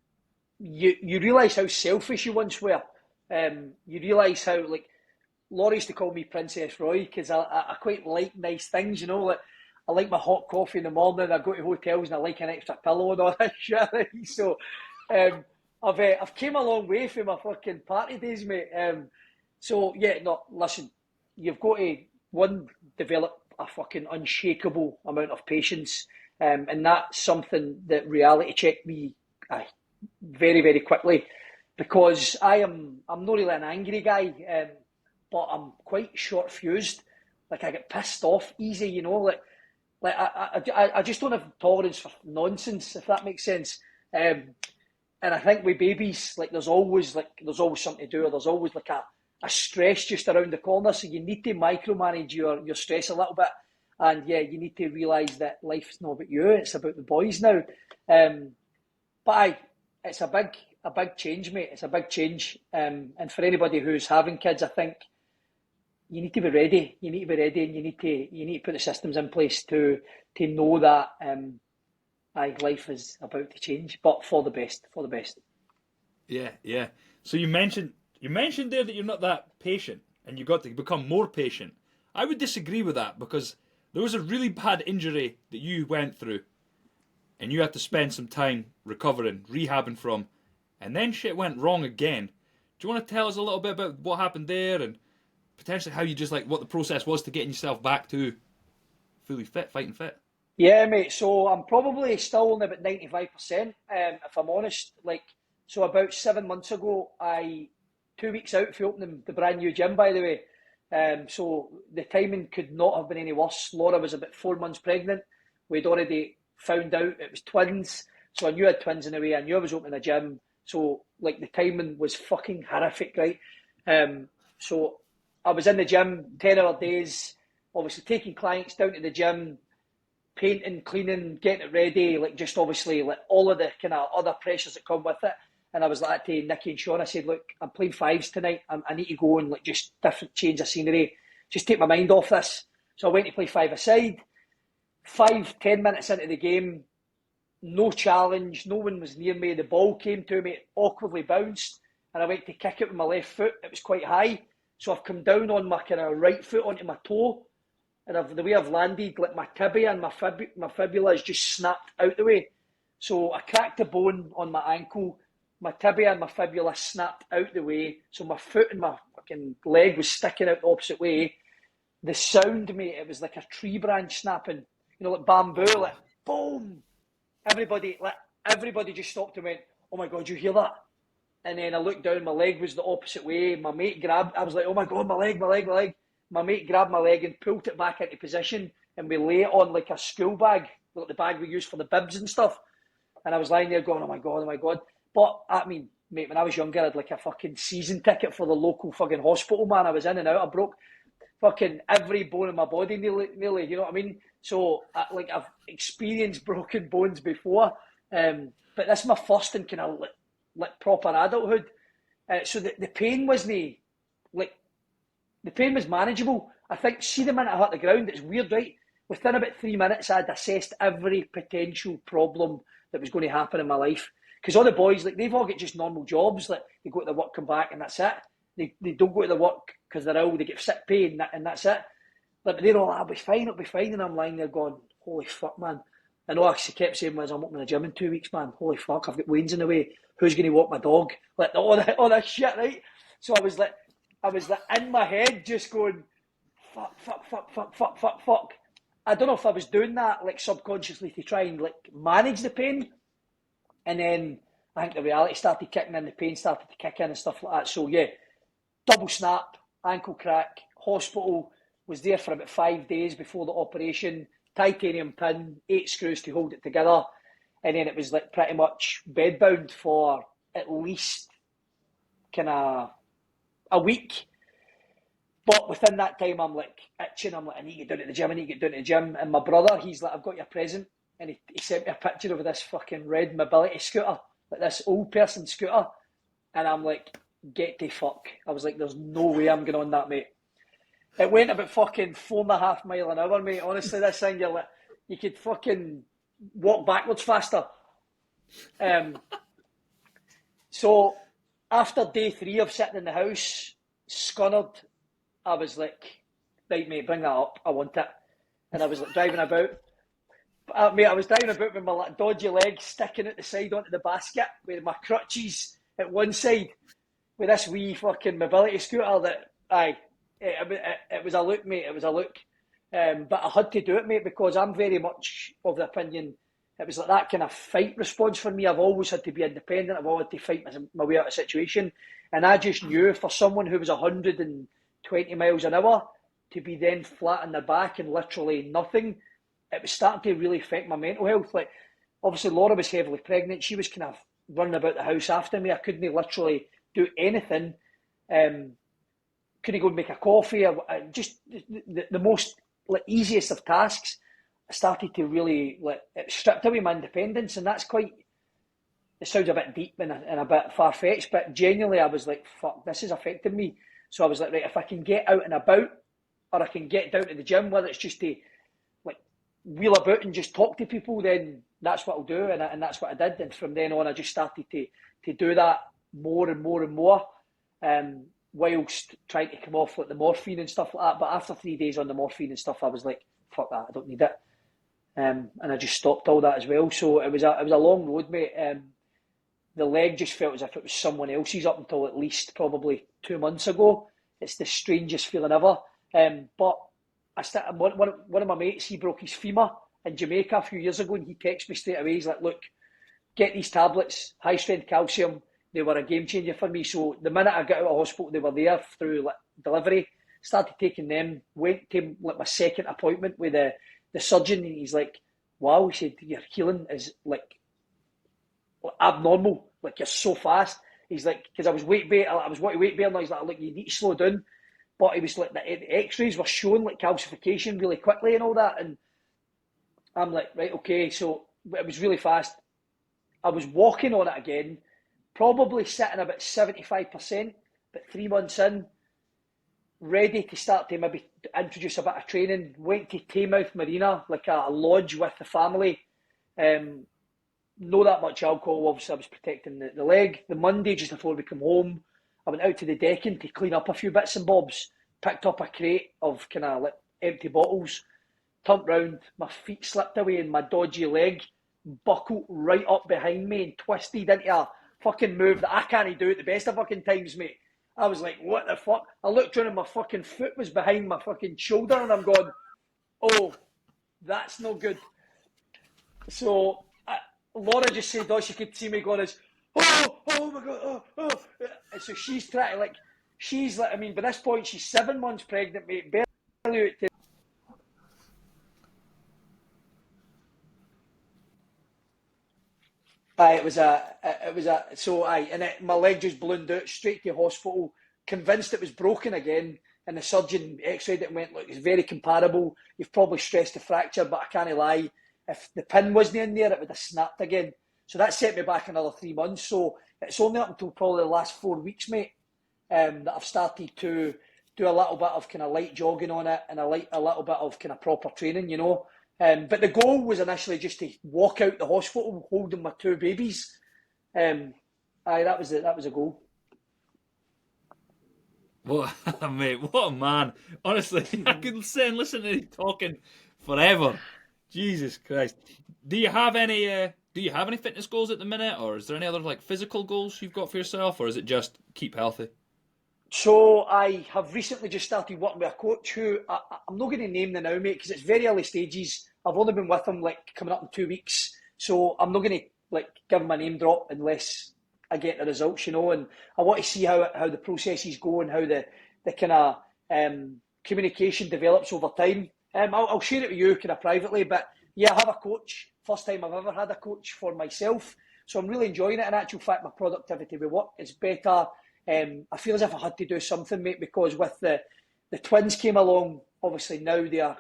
you realise how selfish you once were. You realise how, like, Laurie used to call me Princess Roy, because I quite like nice things, you know. Like I like my hot coffee in the morning. I go to hotels and I like an extra pillow and all that shit. So I've came a long way from my fucking party days, mate. So yeah, no, listen, you've got to develop a fucking unshakable amount of patience, and that's something that reality checked me very, very quickly, because I'm not really an angry guy, but I'm quite short fused. Like I get pissed off easy, you know. Like I just don't have tolerance for nonsense, if that makes sense. And I think with babies, like there's always something to do, or there's always like a stress just around the corner. So you need to micromanage your stress a little bit. And yeah, you need to realise that life's not about you, it's about the boys now. But it's a big change, mate. It's a big change. And for anybody who's having kids, I think you need to be ready. You need to be ready, and you need to put the systems in place to know that life is about to change, but for the best. Yeah, yeah. So you mentioned there that you're not that patient, and you've got to become more patient. I would disagree with that, because there was a really bad injury that you went through, and you had to spend some time recovering, rehabbing from, and then shit went wrong again. Do you want to tell us a little bit about what happened there, and potentially how you just like what the process was to getting yourself back to fully fit, fighting fit? Yeah, mate. So I'm probably still only about 95%, if I'm honest. Like, so about 7 months ago, I 2 weeks out for opening the brand new gym, by the way. So the timing could not have been any worse. Laura was about 4 months pregnant. We'd already found out it was twins. So I knew I had twins in the way. I knew I was opening a gym. So, like, the timing was fucking horrific, right? So I was in the gym 10-hour days, obviously taking clients down to the gym, painting, cleaning, getting it ready, like, just obviously, like, all of the kind of other pressures that come with it. And I was like to Nikki and Sean, I said, look, I'm playing fives tonight. I need to go and, like, just different change of scenery, just take my mind off this. So I went to play five-a-side. 5-10 minutes into the game, no challenge, no one was near me. The ball came to me, it awkwardly bounced, and I went to kick it with my left foot. It was quite high, so I've come down on my kind of right foot onto my toe, and the way I've landed, like, my tibia and my fibula has just snapped out the way. So I cracked a bone on my ankle, my tibia and my fibula snapped out the way, so my foot and my fucking leg was sticking out the opposite way. The sound, mate, it was like a tree branch snapping, like bamboo, like boom. Everybody just stopped and went, oh my God, you hear that? And then I looked down, my leg was the opposite way. My mate I was like, oh my God, my leg. My mate grabbed my leg and pulled it back into position, and we lay it on like a school bag, like the bag we use for the bibs and stuff. And I was lying there going, oh my God. But, I mean, mate, when I was younger, I had like a fucking season ticket for the local fucking hospital, man. I was in and out. I broke fucking every bone in my body nearly, you know what I mean? So, I've experienced broken bones before, but this is my first in kind of like proper adulthood. So the pain wasn't, like, the pain was manageable. I think, see the minute I hit the ground, it's weird, right? Within about 3 minutes, I'd assessed every potential problem that was going to happen in my life. Because all the boys, like, they've all got just normal jobs. Like, they go to the work, come back, and that's it. They don't go to the work because they're ill, they get sick pay, and that's it. Like, they're all, it'll be fine. And I'm lying there going, holy fuck, man. And all I kept saying was, I'm opening a gym in 2 weeks, man. Holy fuck, I've got Wayne's in the way. Who's going to walk my dog? Like, all that shit, right? So I was like in my head just going, fuck. I don't know if I was doing that, like, subconsciously to try and, like, manage the pain. And then I think the reality started kicking in, the pain started to kick in and stuff like that. So, yeah, double snap, ankle crack, hospital, was there for about 5 days before the operation, titanium pin, 8 screws to hold it together. And then it was, like, pretty much bedbound for at least kind of a week. But within that time, I'm, like, itching. I'm like, I need to get down to the gym. And my brother, he's like, I've got you a present. And he sent me a picture of this fucking red mobility scooter, like this old person scooter. And I'm like, get the fuck. I was like, there's no way I'm going on that, mate. It went about fucking 4.5 miles an hour, mate. Honestly, this thing, you're like, you could fucking walk backwards faster. So after day 3 of sitting in the house, scunnered, I was like, right, mate, bring that up. I want it. And I was like driving about. Mate, I was driving about with my, like, dodgy legs sticking at the side onto the basket with my crutches at one side with this wee fucking mobility scooter that, it was a look, mate. It was a look. But I had to do it, mate, because I'm very much of the opinion it was like that kind of fight response for me. I've always had to be independent. I've always had to fight my way out of a situation. And I just knew for someone who was 120 miles an hour to be then flat on their back and literally nothing, it was starting to really affect my mental health. Like, obviously, Laura was heavily pregnant. She was kind of running about the house after me. I couldn't literally do anything. Couldn't go and make a coffee. Just the most, like, easiest of tasks. I started to really, like, it stripped away my independence, and that's quite, it sounds a bit deep and a bit far-fetched, but genuinely I was like, fuck, this is affecting me. So I was like, right, if I can get out and about, or I can get down to the gym, whether it's just to, like, wheel about and just talk to people, then that's what I'll do, and that's what I did. And from then on, I just started to do that more and more and more, whilst trying to come off, like, the morphine and stuff like that. But after 3 days on the morphine and stuff, I was like, fuck that, I don't need it. And I just stopped all that as well. So it was a long road, mate. The leg just felt as if it was someone else's up until at least probably 2 months ago. It's the strangest feeling ever. But one of my mates, he broke his femur in Jamaica a few years ago, and he texted me straight away. He's like, look, get these tablets, high strength calcium. they were a game changer for me. So the minute I got out of hospital, they were there through like, delivery. Started taking them. Went to like my second appointment with the surgeon, and he's like, "Wow," he said, "your healing is like abnormal. Like you're so fast." He's like, because I was weight bearing. He's like, "Look, you need to slow down." But he was like, the X-rays were showing like calcification really quickly and all that, and I'm like, right, okay. So it was really fast. I was walking on it again, probably sitting about 75%, but 3 months in, ready to start to maybe introduce a bit of training. Went to Taymouth Marina, like a lodge with the family. No that much alcohol, obviously I was protecting the leg. The Monday, just before we come home, I went out to the decking to clean up a few bits and bobs, picked up a crate of kind of like empty bottles, turned round, my feet slipped away and my dodgy leg buckled right up behind me and twisted into a fucking move that I can't do at the best of fucking times, mate. I was like, what the fuck? I looked around and my fucking foot was behind my fucking shoulder and I'm going, oh, that's no good. So Laura just said, oh, she could see me going, oh my God, oh. And so she's trying to I mean, by this point, she's 7 months pregnant, mate, barely out to my leg just ballooned out straight to hospital, convinced it was broken again, and the surgeon x-rayed it and went, look, it's very comparable, you've probably stressed a fracture, but I can't lie, if the pin wasn't in there, it would have snapped again. So that set me back another 3 months, so it's only up until probably the last 4 weeks, mate, that I've started to do a little bit of kind of light jogging on it, and a little bit of kind of proper training, you know. But the goal was initially just to walk out the hospital holding my 2 babies. That was a goal. What, mate? What a man! Honestly, I could sit and listen to you talking forever. Jesus Christ! Do you have any? Do you have any fitness goals at the minute, or is there any other like physical goals you've got for yourself, or is it just keep healthy? So I have recently just started working with a coach who I'm not going to name the now, mate, because it's very early stages. I've only been with him like coming up in 2 weeks, so I'm not going to like give him a name drop unless I get the results, you know. And I want to see how the processes go and how the kind of communication develops over time. I'll share it with you kind of privately, but yeah, I have a coach. First time I've ever had a coach for myself, so I'm really enjoying it. In actual fact, my productivity with work is better. I feel as if I had to do something, mate, because with the twins came along, obviously now they are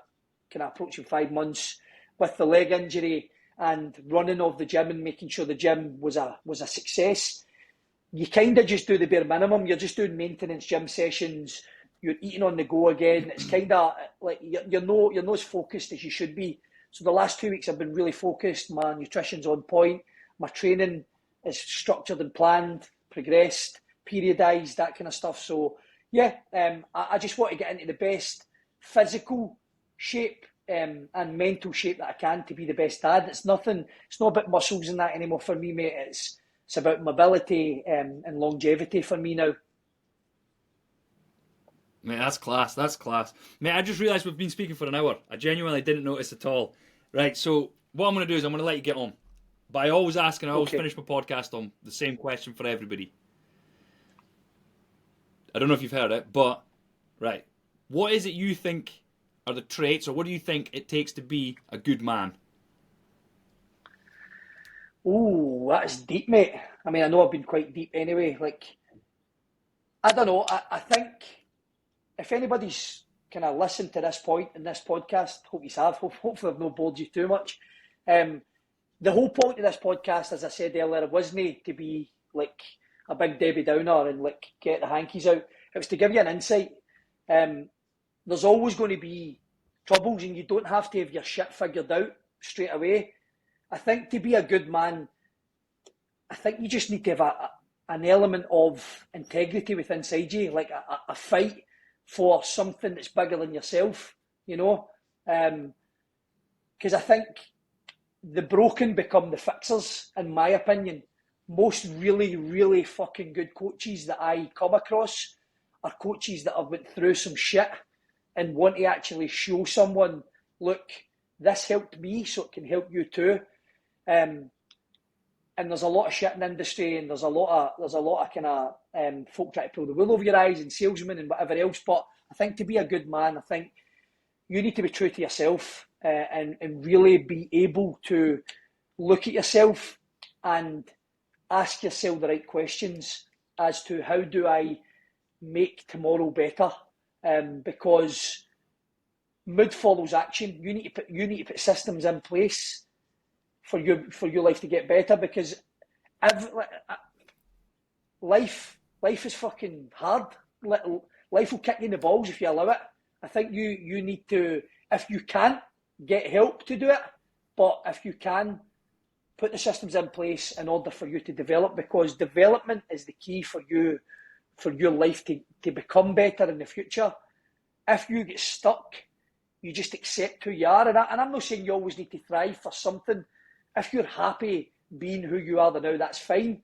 kind of approaching 5 months with the leg injury and running of the gym and making sure the gym was a success. You kind of just do the bare minimum. You're just doing maintenance gym sessions. You're eating on the go again. It's kind of like you're not as focused as you should be. So the last 2 weeks I've been really focused. My nutrition's on point. My training is structured and planned, progressed, periodised, that kind of stuff. So yeah, I just want to get into the best physical shape and mental shape that I can to be the best dad. It's not about muscles and that anymore for me, mate. It's about mobility and longevity for me now. Mate, that's class. That's class. Mate, I just realised we've been speaking for an hour. I genuinely didn't notice at all. Right, so what I'm going to do is I'm going to let you get on. But I always ask and I always finish my podcast on the same question for everybody. I don't know if you've heard it, but, right, what is it you think are the traits, or what do you think it takes to be a good man? Oh, that's deep, mate. I mean, I know I've been quite deep anyway. Like, I don't know. I think if anybody's kind of listened to this point in this podcast, hope you have. Hopefully I've not bored you too much. The whole point of this podcast, as I said earlier, it wasn't to be like a big Debbie Downer and like get the hankies out. It was to give you an insight. There's always going to be troubles and you don't have to have your shit figured out straight away. I think to be a good man, I think you just need to have an element of integrity with inside you, like a fight for something that's bigger than yourself, you know? Because I think the broken become the fixers, in my opinion. Most really, really fucking good coaches that I come across are coaches that have went through some shit and want to actually show someone, look, this helped me, so it can help you too. and there's a lot of shit in the industry, and there's a lot of kind of folk trying to pull the wool over your eyes, and salesmen and whatever else. But I think to be a good man, I think you need to be true to yourself, and really be able to look at yourself and ask yourself the right questions as to how do I make tomorrow better, because mood follows action. You need to put systems in place for your life to get better, because life is fucking hard. Life will kick you in the balls if you allow it. I think you need to, if you can't, get help to do it, but if you can, put the systems in place in order for you to develop, because development is the key for your life to become better in the future. If you get stuck, you just accept who you are, and I'm not saying you always need to thrive for something. If you're happy being who you are now, that's fine,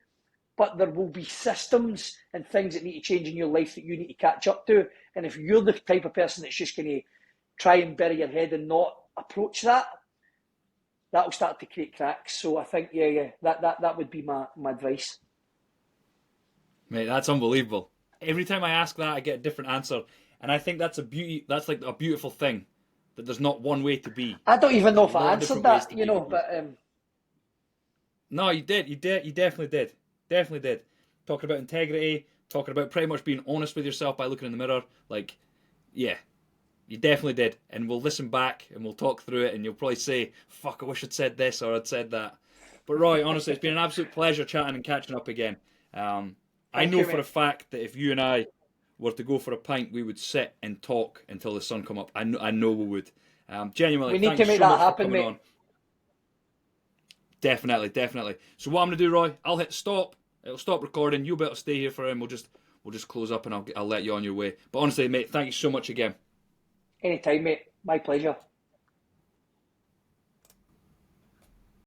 but there will be systems and things that need to change in your life that you need to catch up to, and if you're the type of person that's just going to try and bury your head and not approach that, that'll start to create cracks. So I think, that would be my advice. Mate, that's unbelievable. Every time I ask that, I get a different answer, and I think that's like a beautiful thing, that there's not one way to be. I don't even know if I answered that, but no, you did. You definitely did. Definitely did. Talking about integrity, talking about pretty much being honest with yourself by looking in the mirror. Like, yeah, you definitely did. And we'll listen back and we'll talk through it, and you'll probably say, fuck, I wish I'd said this or I'd said that. But Roy, honestly, it's been an absolute pleasure chatting and catching up again. I know for a fact that if you and I were to go for a pint, we would sit and talk until the sun come up. I know we would. Genuinely, we need to make that happen, mate. On. Definitely. So what I'm going to do, Roy, I'll hit stop. It'll stop recording. You'll be able to stay here for him. We'll just close up, and I'll let you on your way. But honestly, mate, thank you so much again. Anytime, mate. My pleasure.